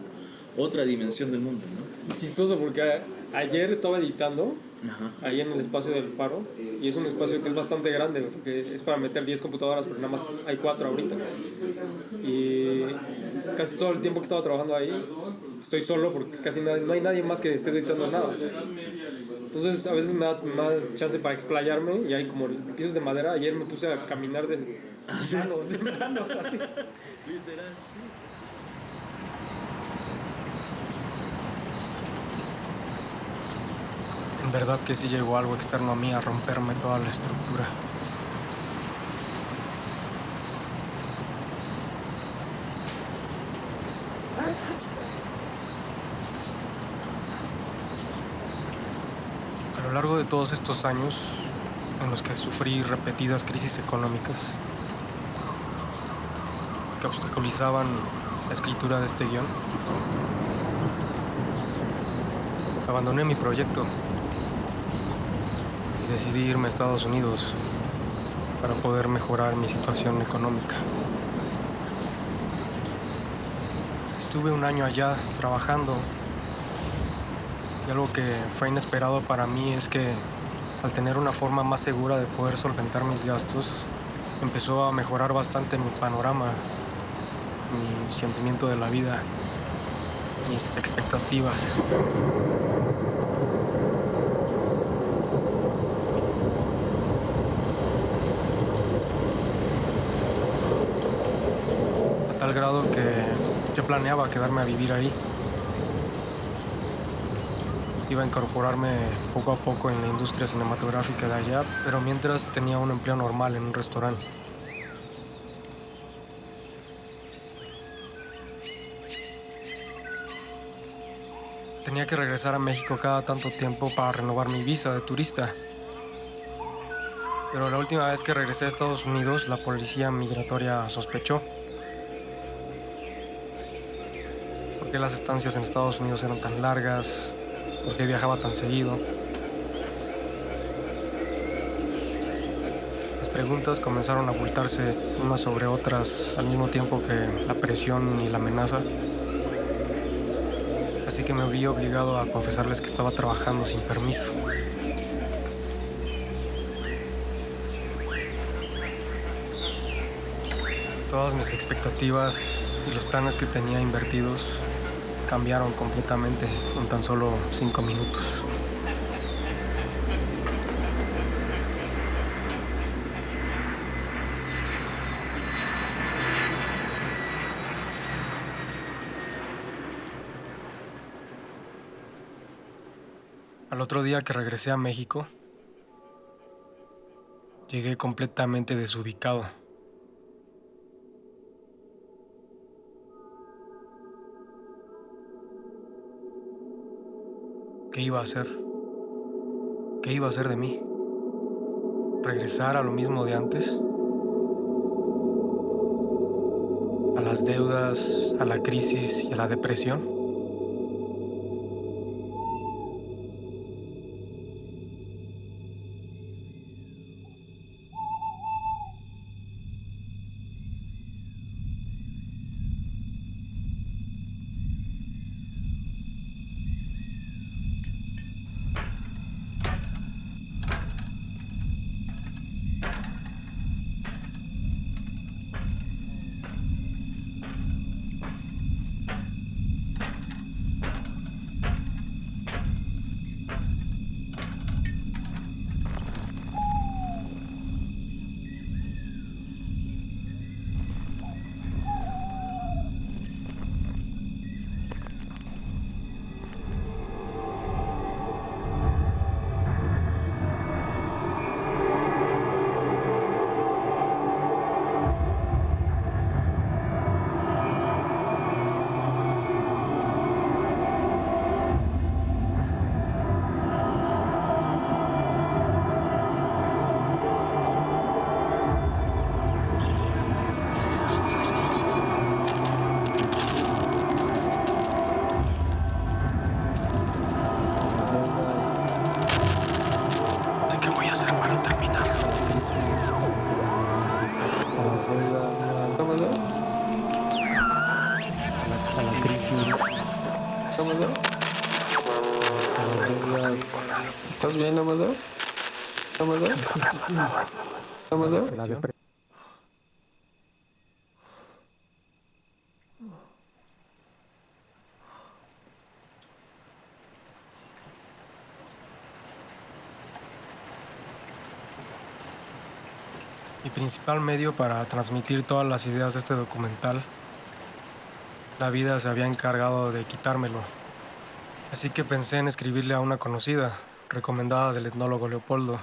otra dimensión del mundo, ¿no? Chistoso porque ayer estaba editando Ajá. ahí en el espacio del faro, y es un espacio que es bastante grande porque es para meter 10 computadoras, pero nada más hay 4 ahorita, y casi todo el tiempo que estaba trabajando ahí estoy solo porque casi no hay nadie más que esté editando nada. Entonces a veces me da chance para explayarme, y hay como pisos de madera. Ayer me puse a caminar de manos así. Literal, sí. En verdad que sí llegó algo externo a mí a romperme toda la estructura. A lo largo de todos estos años, en los que sufrí repetidas crisis económicas que obstaculizaban la escritura de este guión, abandoné mi proyecto y decidí irme a Estados Unidos para poder mejorar mi situación económica. Estuve un año allá trabajando, y algo que fue inesperado para mí es que al tener una forma más segura de poder solventar mis gastos, empezó a mejorar bastante mi panorama, mi sentimiento de la vida, mis expectativas. A tal grado que yo planeaba quedarme a vivir ahí. Iba a incorporarme poco a poco en la industria cinematográfica de allá, pero mientras tenía un empleo normal en un restaurante. Tenía que regresar a México cada tanto tiempo para renovar mi visa de turista. Pero la última vez que regresé a Estados Unidos, la policía migratoria sospechó. ¿Por qué las estancias en Estados Unidos eran tan largas? ¿Por qué viajaba tan seguido? Las preguntas comenzaron a abultarse unas sobre otras al mismo tiempo que la presión y la amenaza. Así que me vi obligado a confesarles que estaba trabajando sin permiso. Todas mis expectativas y los planes que tenía invertidos cambiaron completamente en tan solo 5 minutos. Al otro día que regresé a México, llegué completamente desubicado. ¿Qué iba a hacer? ¿Qué iba a hacer de mí? ¿Regresar a lo mismo de antes? ¿A las deudas, a la crisis y a la depresión? Amadeo? ¿Estás bien, Amadeo? ¿Amadeo? ¿Amadeo? Mi principal medio para transmitir todas las ideas de este documental, la vida se había encargado de quitármelo. Así que pensé en escribirle a una conocida, recomendada del etnólogo Leopoldo.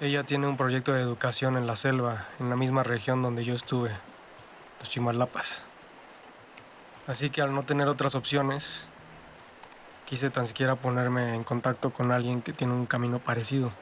Ella tiene un proyecto de educación en la selva, en la misma región donde yo estuve, los Chimalapas. Así que al no tener otras opciones, quise tan siquiera ponerme en contacto con alguien que tiene un camino parecido.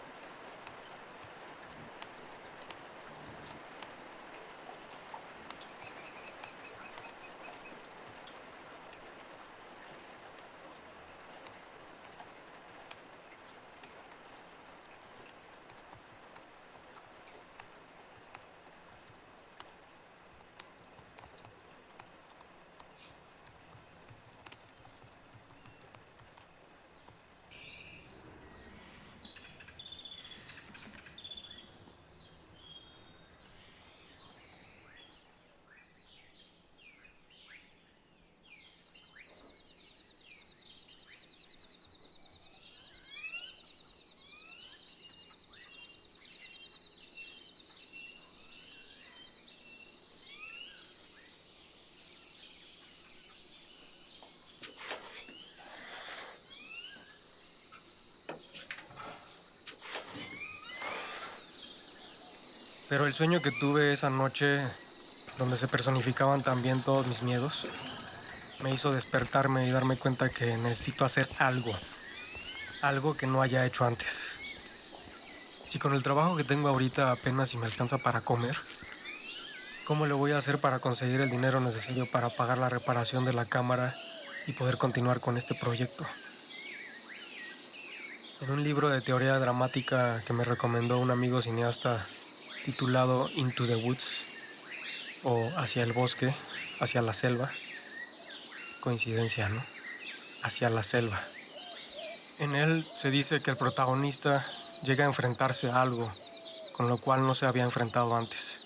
Pero el sueño que tuve esa noche, donde se personificaban también todos mis miedos, me hizo despertarme y darme cuenta que necesito hacer algo que no haya hecho antes. Si con el trabajo que tengo ahorita apenas si me alcanza para comer, ¿cómo le voy a hacer para conseguir el dinero necesario para pagar la reparación de la cámara y poder continuar con este proyecto? En un libro de teoría dramática que me recomendó un amigo cineasta titulado Into the Woods, o Hacia el bosque, hacia la selva, coincidencia, ¿no? Hacia la selva. En él se dice que el protagonista llega a enfrentarse a algo con lo cual no se había enfrentado antes.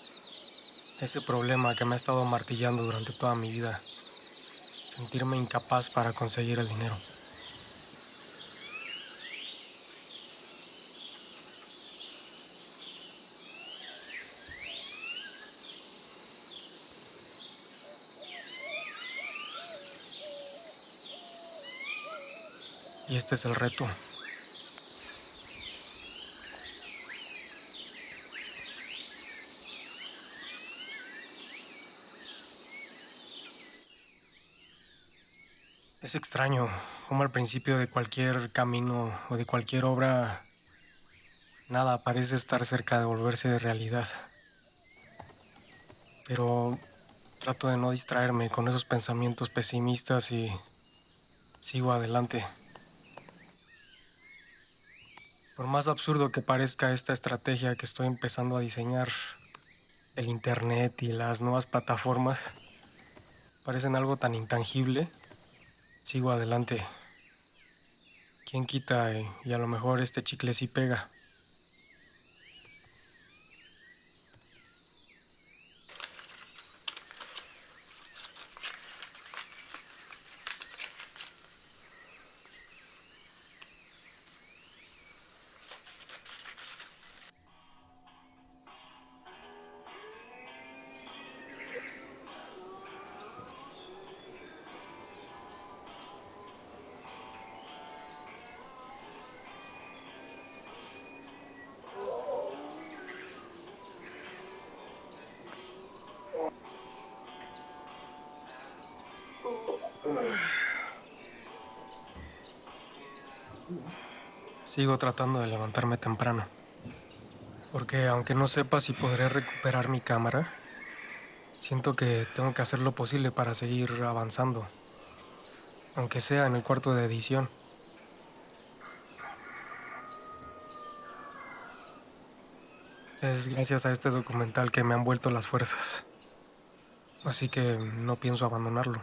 Ese problema que me ha estado martillando durante toda mi vida. Sentirme incapaz para conseguir el dinero. Y este es el reto. Es extraño cómo al principio de cualquier camino o de cualquier obra, nada parece estar cerca de volverse de realidad. Pero trato de no distraerme con esos pensamientos pesimistas y sigo adelante. Por más absurdo que parezca esta estrategia que estoy empezando a diseñar, el internet y las nuevas plataformas parecen algo tan intangible, sigo adelante. ¿Quién quita y a lo mejor este chicle sí pega? Sigo tratando de levantarme temprano, porque aunque no sepa si podré recuperar mi cámara, siento que tengo que hacer lo posible para seguir avanzando, aunque sea en el cuarto de edición. Es gracias a este documental que me han vuelto las fuerzas, así que no pienso abandonarlo.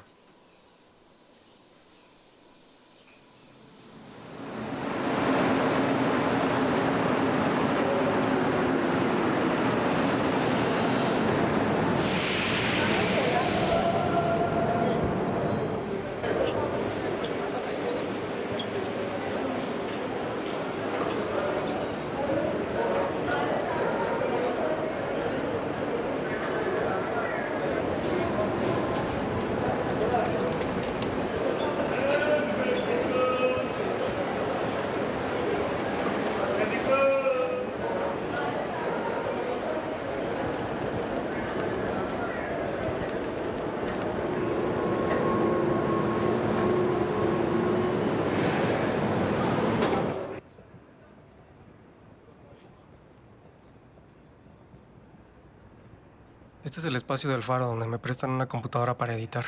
Este es el espacio del faro donde me prestan una computadora para editar.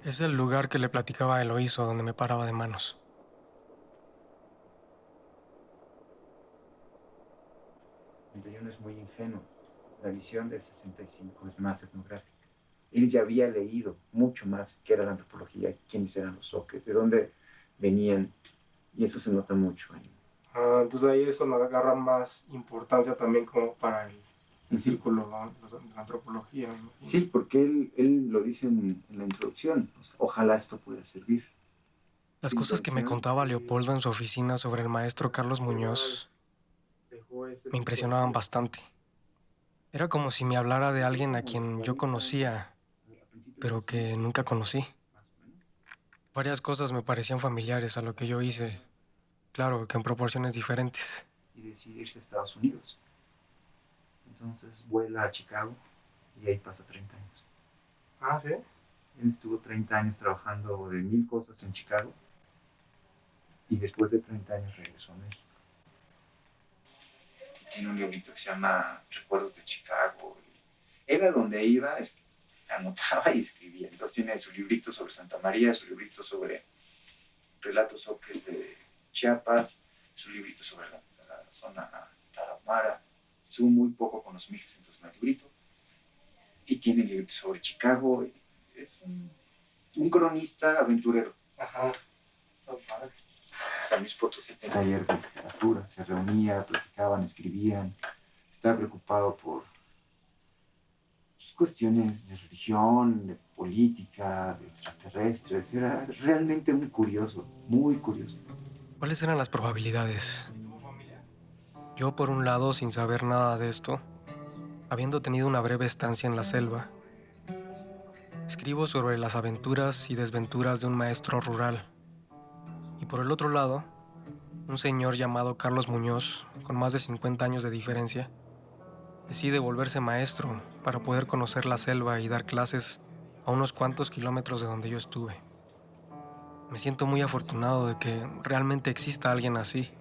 Es el lugar que le platicaba a Eloíso, donde me paraba de manos. El 61 es muy ingenuo. La visión del 65 es más etnográfica. Él ya había leído mucho más qué era la antropología, quiénes eran los zoques, de dónde venían, y eso se nota mucho ahí. Entonces ahí es cuando agarra más importancia también como para el círculo de la antropología, ¿no? Sí, porque él lo dice en la introducción. O sea, ojalá esto pueda servir. Las cosas que me contaba Leopoldo en su oficina sobre el maestro Carlos Muñoz me impresionaban bastante. Era como si me hablara de alguien a quien yo conocía, pero que nunca conocí. Varias cosas me parecían familiares a lo que yo hice, claro que en proporciones diferentes. Y decide irse a Estados Unidos. Entonces vuela a Chicago y ahí pasa 30 años. Ah, ¿sí? Él estuvo 30 años trabajando de 1000 cosas en Chicago y después de 30 años regresó a México. Tiene un librito que se llama Recuerdos de Chicago. Él a donde iba anotaba y escribía. Entonces tiene su librito sobre Santa María, su librito sobre relatos zoques de Chiapas, su librito sobre la zona tarahumara. Estuvo muy poco con los mijes, entonces no hay librito. Y tiene el librito sobre Chicago. Es un cronista aventurero. Ajá, está padre. San Luis Potosí tenía taller de literatura, se reunía, platicaban, escribían, estaba preocupado por cuestiones de religión, de política, de extraterrestres. Era realmente muy curioso, muy curioso. ¿Cuáles eran las probabilidades? Yo, por un lado, sin saber nada de esto, habiendo tenido una breve estancia en la selva, escribo sobre las aventuras y desventuras de un maestro rural. Y por el otro lado, un señor llamado Carlos Muñoz, con más de 50 años de diferencia, decide volverse maestro para poder conocer la selva y dar clases a unos cuantos kilómetros de donde yo estuve. Me siento muy afortunado de que realmente exista alguien así.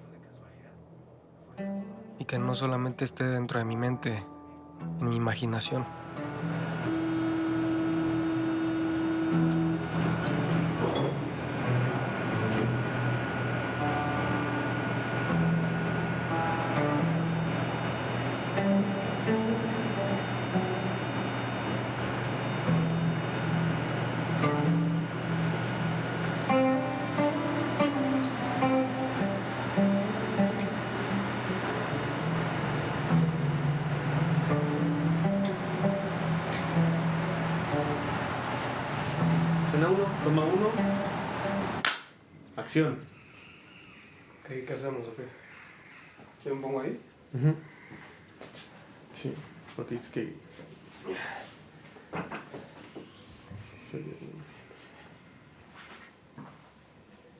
Y que no solamente esté dentro de mi mente, en mi imaginación. Escena 1, toma 1. Acción. ¿Qué hacemos o qué? ¿Se me pongo ahí? Sí, porque es que...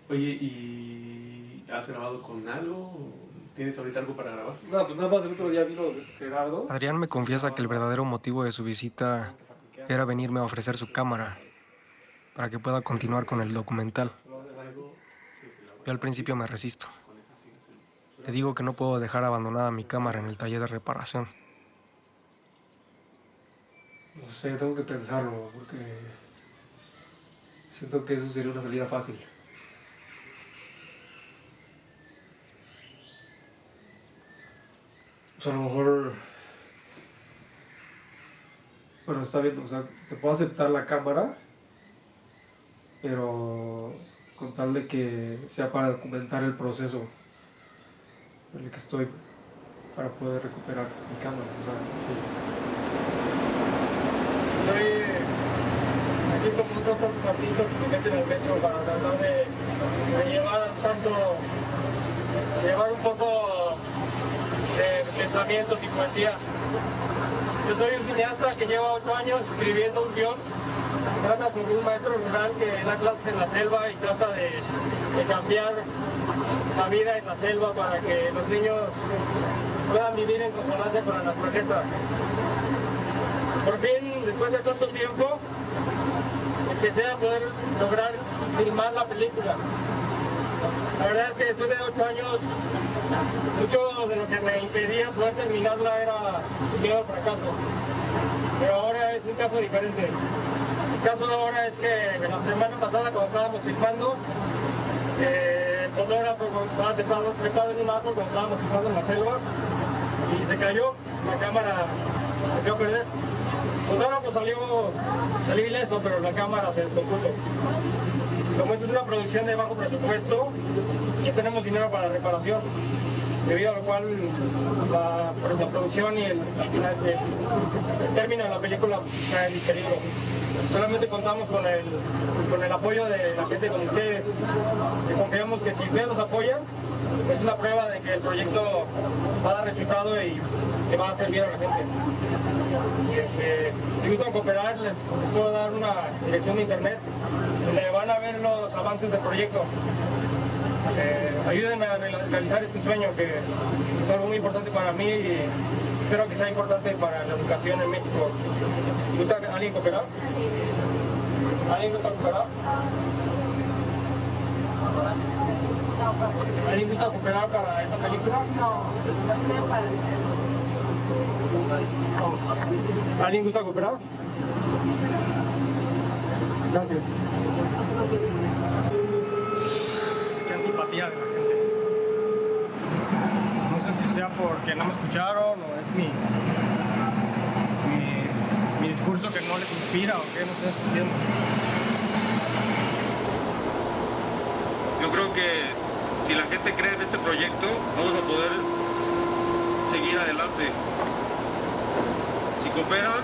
Oye, ¿y has grabado con algo? ¿Tienes ahorita algo para grabar? No, pues nada más el otro día vino Gerardo. Adrián me confiesa que el verdadero motivo de su visita era venirme a ofrecer su cámara para que pueda continuar con el documental. Yo al principio me resisto. Le digo que no puedo dejar abandonada mi cámara en el taller de reparación. No sé, tengo que pensarlo porque siento que eso sería una salida fácil. O sea, a lo mejor... Bueno, está bien, o sea, te puedo aceptar la cámara, pero con tal de que sea para documentar el proceso en el que estoy para poder recuperar mi cámara. O sea, sí. Estoy aquí como unos tantos artistas que me meten al metro para tratar de llevar un poco de pensamientos y poesía. Yo soy un cineasta que lleva 8 años escribiendo un guión. Trata sobre un maestro rural que da clases en la selva y trata de cambiar la vida en la selva para que los niños puedan vivir en consonancia con la naturaleza. Por fin, después de tanto tiempo, empecé a poder lograr filmar la película. La verdad es que después de 8 años, mucho de lo que me impedía poder terminarla era miedo al fracaso. pero ahora es un caso diferente. El caso de ahora es que la semana pasada cuando estábamos filmando, el fotógrafo estaba trepado en un árbol cuando estábamos filmando en la selva y se cayó, la cámara se echó a perder. El fotógrafo salió ileso, pero la cámara se descompuso. Como esto es una producción de bajo presupuesto, no tenemos dinero para la reparación, debido a lo cual la producción y el término de la película cae en peligro. Solamente contamos con el apoyo de la gente, con ustedes, y confiamos que si ustedes nos apoyan, es una prueba de que el proyecto va a dar resultado y que va a servir a la gente. Si gustan cooperar, les puedo dar una dirección de internet donde van a ver los avances del proyecto. Ayúdenme a realizar este sueño, que es algo muy importante para mí y espero que sea importante para la educación en México. ¿Gusta alguien cooperar? ¿Alguien gusta cooperar? ¿Alguien gusta cooperar para esta película? ¿Alguien gusta cooperar? Gracias. Qué antipatía de la gente. No sé si sea porque no me escucharon o es mi discurso que no les inspira o qué, no sé, entiendo. Yo creo que si la gente cree en este proyecto, vamos a poder seguir adelante. Si cooperan,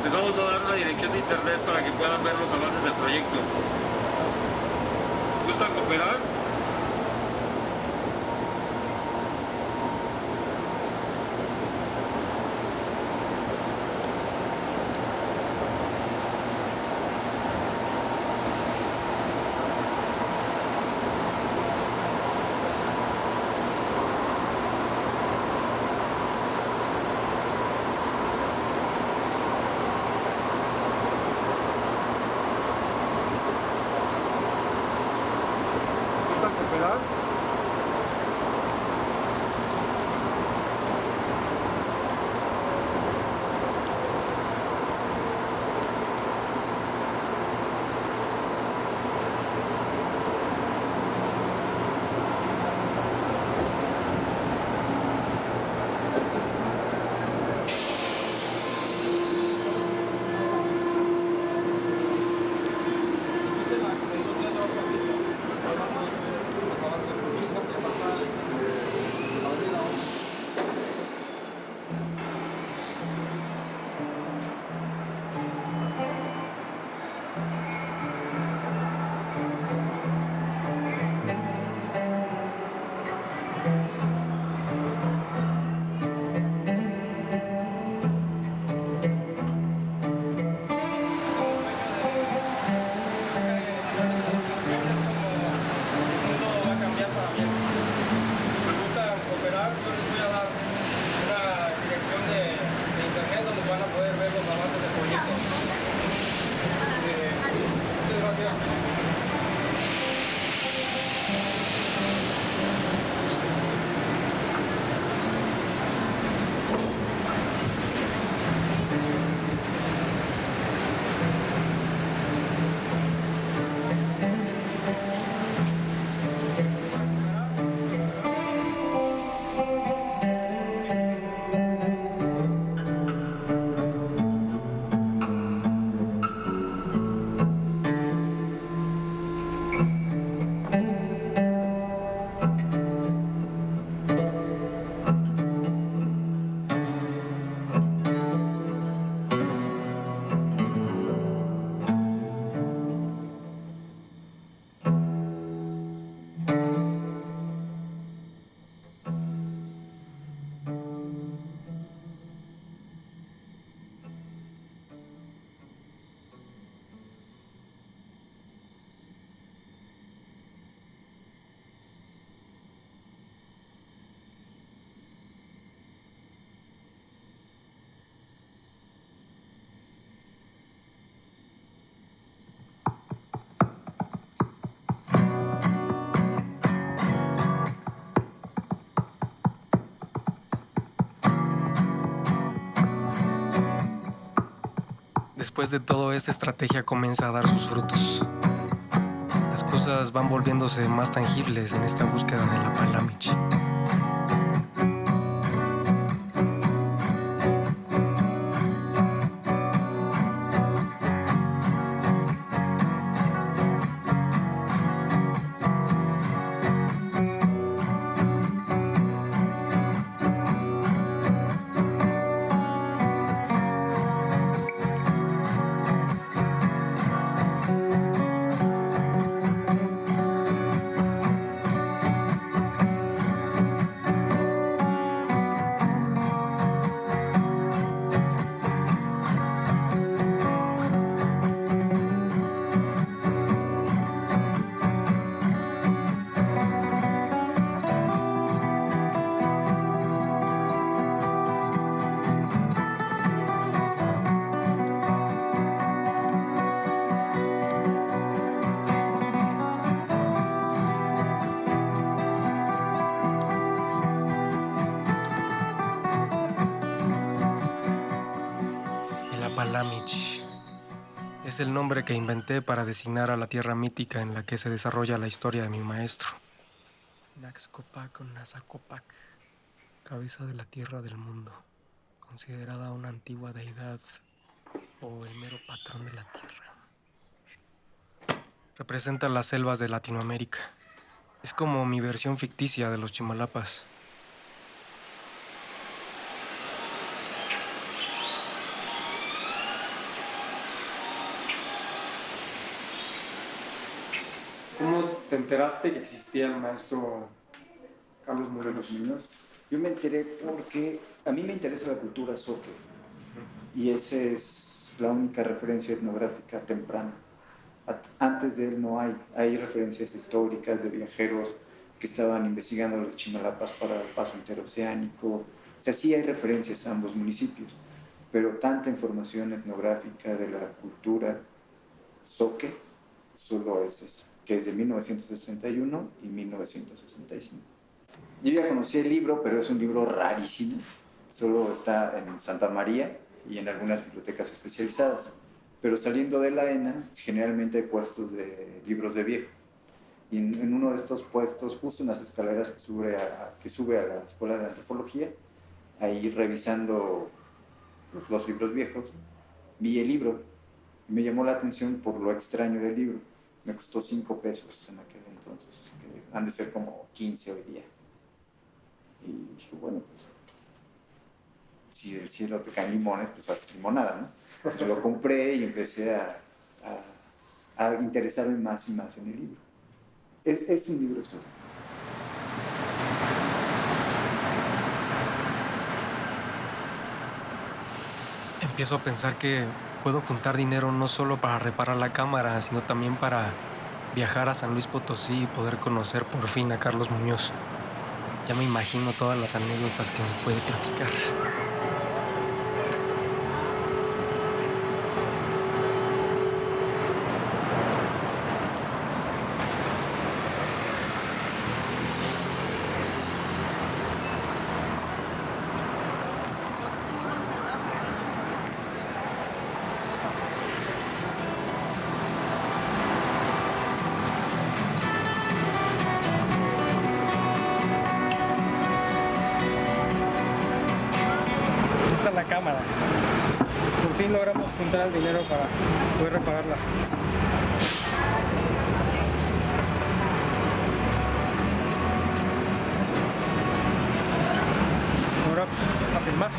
les vamos a dar una dirección de internet para que puedan ver los avances del proyecto. ¿Gustan cooperar? Después de todo, esta estrategia comienza a dar sus frutos. Las cosas van volviéndose más tangibles en esta búsqueda de la Palamich. El Apalamich es el nombre que inventé para designar a la tierra mítica en la que se desarrolla la historia de mi maestro. Naxcopac o Nazacopac, cabeza de la tierra del mundo, considerada una antigua deidad o el mero patrón de la tierra. Representa las selvas de Latinoamérica. Es como mi versión ficticia de los Chimalapas. ¿Cómo te enteraste que existía el maestro Carlos Morelos? Yo me enteré porque a mí me interesa la cultura zoque y esa es la única referencia etnográfica temprana. Antes de él no hay. Hay referencias históricas de viajeros que estaban investigando los Chimalapas para el paso interoceánico. O sea, sí hay referencias a ambos municipios, pero tanta información etnográfica de la cultura zoque solo es eso, que es de 1961 y 1965. Yo ya conocí el libro, pero es un libro rarísimo. Solo está en Santa María y en algunas bibliotecas especializadas. Pero saliendo de la ENA, generalmente hay puestos de libros de viejo. Y en uno de estos puestos, justo en las escaleras que sube a la Escuela de Antropología, ahí revisando los libros viejos, vi el libro. Y me llamó la atención por lo extraño del libro. Me costó 5 pesos en aquel entonces, que han de ser como 15 hoy día. Y dije, bueno, pues, si del cielo te caen limones, pues haces limonada, ¿no? Entonces lo compré y empecé a interesarme más y más en el libro. Es un libro excelente. Empiezo a pensar que puedo juntar dinero no solo para reparar la cámara, sino también para viajar a San Luis Potosí y poder conocer por fin a Carlos Muñoz. Ya me imagino todas las anécdotas que me puede platicar. La cámara. Por fin logramos juntar el dinero para poder repararla. Ahora pues, a filmar.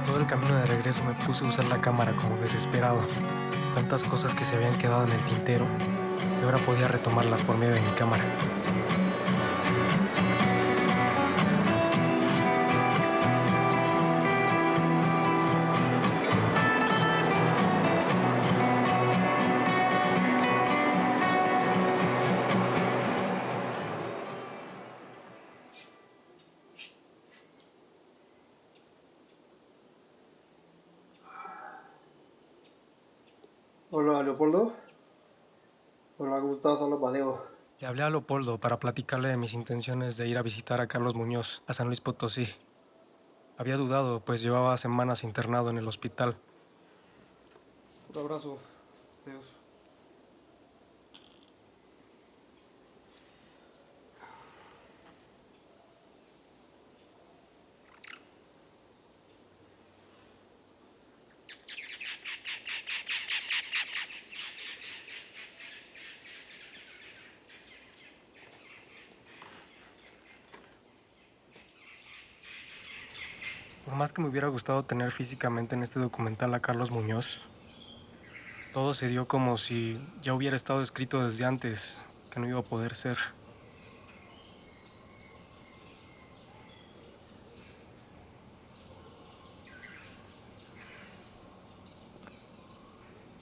Todo el camino de regreso me puse a usar la cámara como desesperado. Tantas cosas que se habían quedado en el tintero y ahora podía retomarlas por medio de mi cámara. Hola, Leopoldo. Hola, ¿cómo estás? Hola, Mateo. Le hablé a Leopoldo para platicarle de mis intenciones de ir a visitar a Carlos Muñoz a San Luis Potosí. Había dudado, pues llevaba semanas internado en el hospital. Un abrazo. Adiós. Por más que me hubiera gustado tener físicamente en este documental a Carlos Muñoz, todo se dio como si ya hubiera estado escrito desde antes, que no iba a poder ser.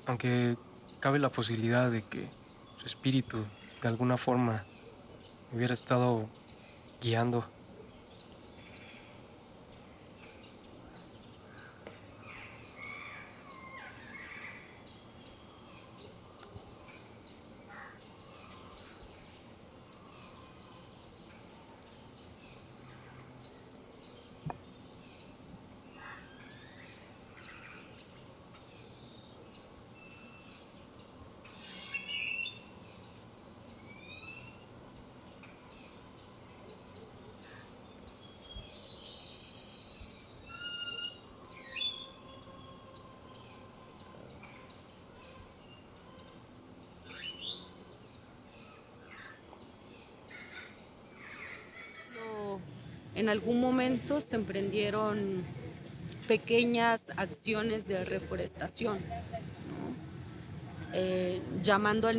Aunque cabe la posibilidad de que su espíritu, de alguna forma, me hubiera estado guiando. En algún momento se emprendieron pequeñas acciones de reforestación, ¿no? Llamando a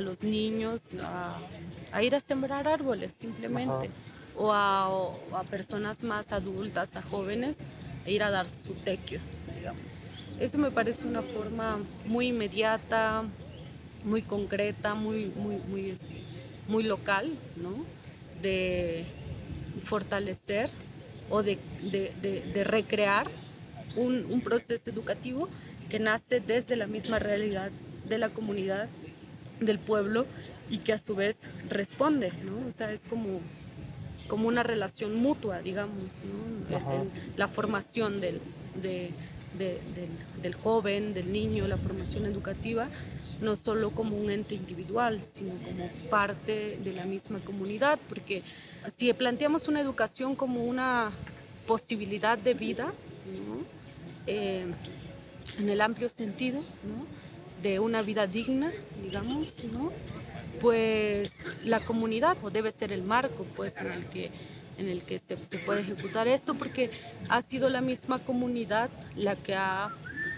los niños a ir a sembrar árboles simplemente, o a personas más adultas, a jóvenes, a ir a dar su tequio, digamos. Eso me parece una forma muy inmediata, muy concreta, muy local, ¿no? De fortalecer o de recrear un proceso educativo que nace desde la misma realidad de la comunidad, del pueblo, y que a su vez responde, ¿no? O sea, es como una relación mutua, digamos, ¿no? La formación del joven, del niño, la formación educativa, no solo como un ente individual, sino como parte de la misma comunidad, porque si planteamos una educación como una posibilidad de vida, ¿no? En el amplio sentido, ¿no? De una vida digna, digamos, ¿no? Pues la comunidad debe ser el marco, pues, en el que se puede ejecutar esto, porque ha sido la misma comunidad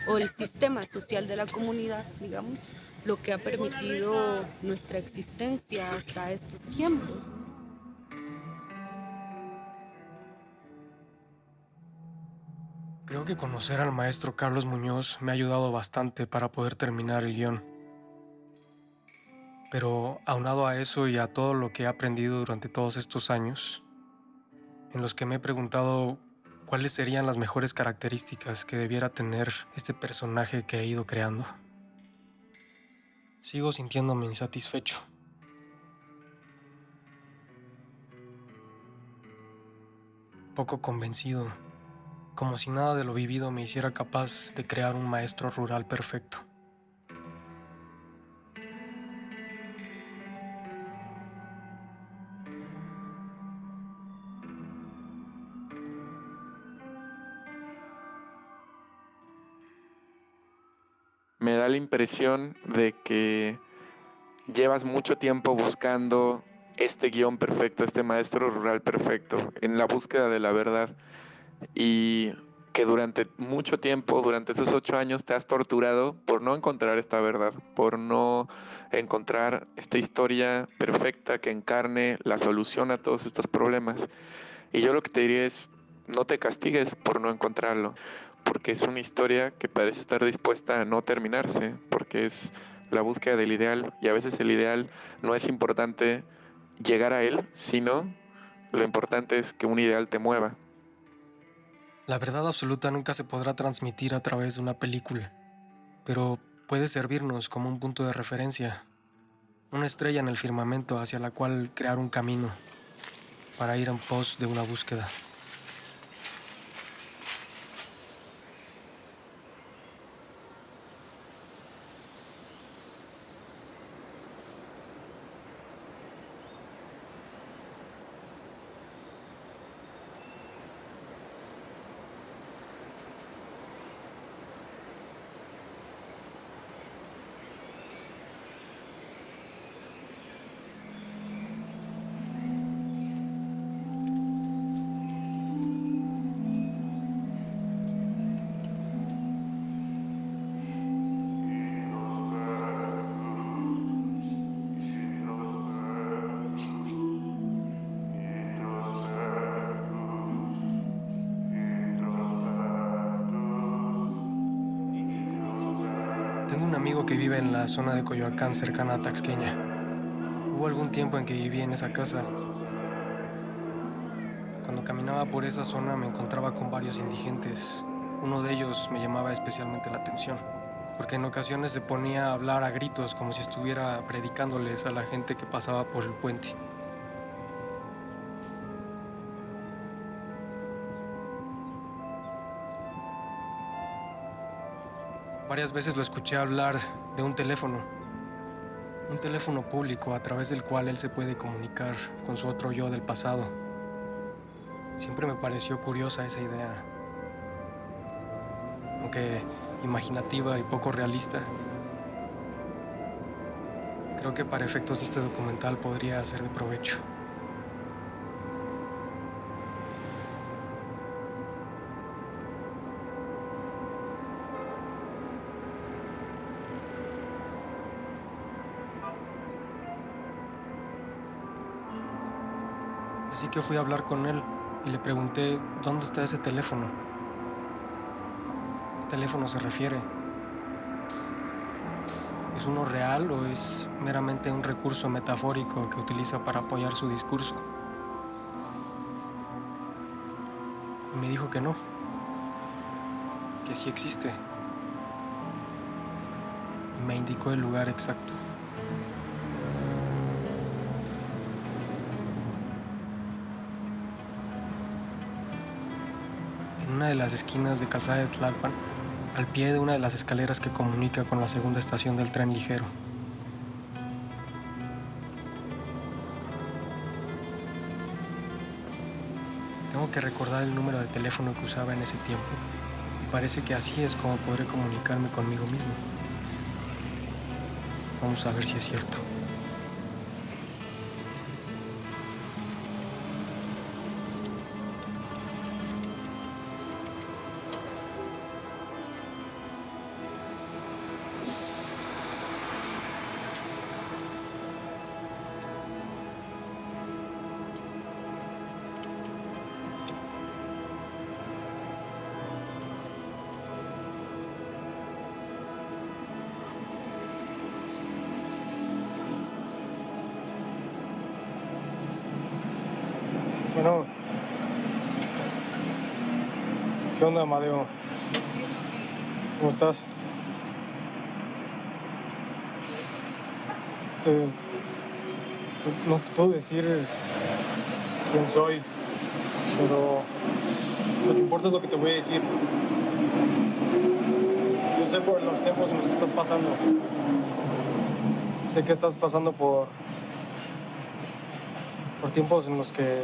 o el sistema social de la comunidad, digamos, lo que ha permitido nuestra existencia hasta estos tiempos. Creo que conocer al maestro Carlos Muñoz me ha ayudado bastante para poder terminar el guión. Pero aunado a eso y a todo lo que he aprendido durante todos estos años, en los que me he preguntado cuáles serían las mejores características que debiera tener este personaje que he ido creando, sigo sintiéndome insatisfecho. Poco convencido, como si nada de lo vivido me hiciera capaz de crear un maestro rural perfecto. Me da la impresión de que llevas mucho tiempo buscando este guión perfecto, este maestro rural perfecto, en la búsqueda de la verdad, y que durante mucho tiempo, durante esos 8 años, te has torturado por no encontrar esta verdad, por no encontrar esta historia perfecta que encarne la solución a todos estos problemas. Y yo lo que te diría es, no te castigues por no encontrarlo, porque es una historia que parece estar dispuesta a no terminarse, porque es la búsqueda del ideal, y a veces el ideal no es importante llegar a él, sino lo importante es que un ideal te mueva. La verdad absoluta nunca se podrá transmitir a través de una película, pero puede servirnos como un punto de referencia. una estrella en el firmamento hacia la cual crear un camino para ir en pos de una búsqueda. Tengo un amigo que vive en la zona de Coyoacán, cercana a Taxqueña. Hubo algún tiempo en que viví en esa casa. Cuando caminaba por esa zona me encontraba con varios indigentes. Uno de ellos me llamaba especialmente la atención, porque en ocasiones se ponía a hablar a gritos como si estuviera predicándoles a la gente que pasaba por el puente. Varias veces lo escuché hablar de un teléfono público a través del cual él se puede comunicar con su otro yo del pasado. Siempre me pareció curiosa esa idea, aunque imaginativa y poco realista. Creo que para efectos de este documental podría ser de provecho. Así que fui a hablar con él y le pregunté, ¿dónde está ese teléfono? ¿A qué teléfono se refiere? ¿Es uno real o es meramente un recurso metafórico que utiliza para apoyar su discurso? Y me dijo que no, que sí existe. Y me indicó el lugar exacto. En una de las esquinas de Calzada de Tlalpan, al pie de una de las escaleras que comunica con la segunda estación del tren ligero. Tengo que recordar el número de teléfono que usaba en ese tiempo, y parece que así es como podré comunicarme conmigo mismo. Vamos a ver si es cierto. Bueno, ¿qué onda, Amadeo? ¿Cómo estás? No te puedo decir quién soy, pero lo que importa es lo que te voy a decir. Yo sé por los tiempos en los que estás pasando. Sé que estás pasando por tiempos en los que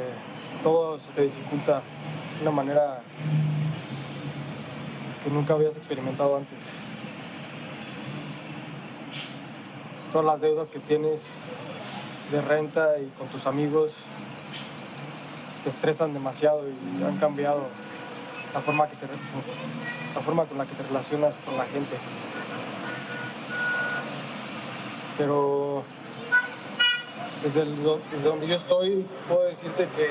todo se te dificulta de una manera que nunca habías experimentado antes. Todas las deudas que tienes de renta y con tus amigos te estresan demasiado y han cambiado la forma con la que te relacionas con la gente. Pero desde donde yo estoy, puedo decirte que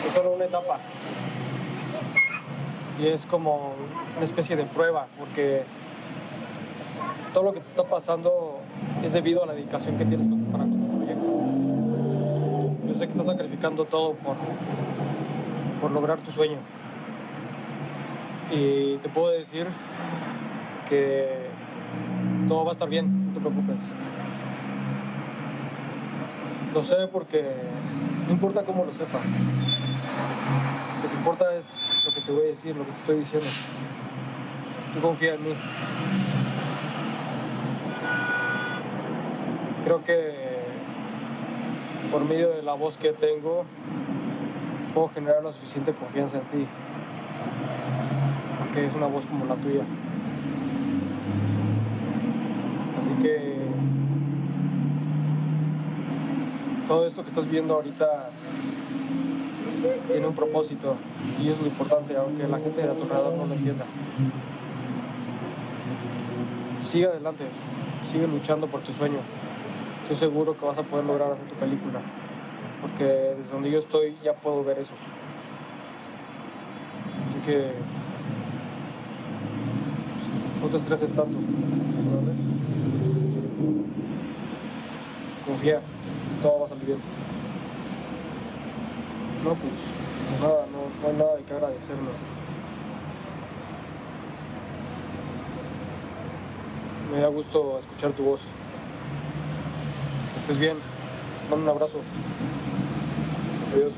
es solo una etapa. Y es como una especie de prueba, porque todo lo que te está pasando es debido a la dedicación que tienes para con tu proyecto. Yo sé que estás sacrificando todo por lograr tu sueño. Y te puedo decir que todo va a estar bien, no te preocupes. Lo sé porque no importa cómo lo sepa. Lo que importa es lo que te voy a decir, lo que te estoy diciendo. Tú confía en mí. Creo que por medio de la voz que tengo, puedo generar la suficiente confianza en ti. Porque es una voz como la tuya. Así que todo esto que estás viendo ahorita tiene un propósito y es lo importante, aunque la gente de a tu alrededor no lo entienda. Sigue adelante, sigue luchando por tu sueño. Estoy seguro que vas a poder lograr hacer tu película, porque desde donde yo estoy ya puedo ver eso. Así que pues, no te estreses tanto, ¿vale? Confía, todo va a salir bien. No, pues nada, no hay nada de que agradecerme. Me da gusto escuchar tu voz. Que estés bien. Te mando un abrazo. Adiós.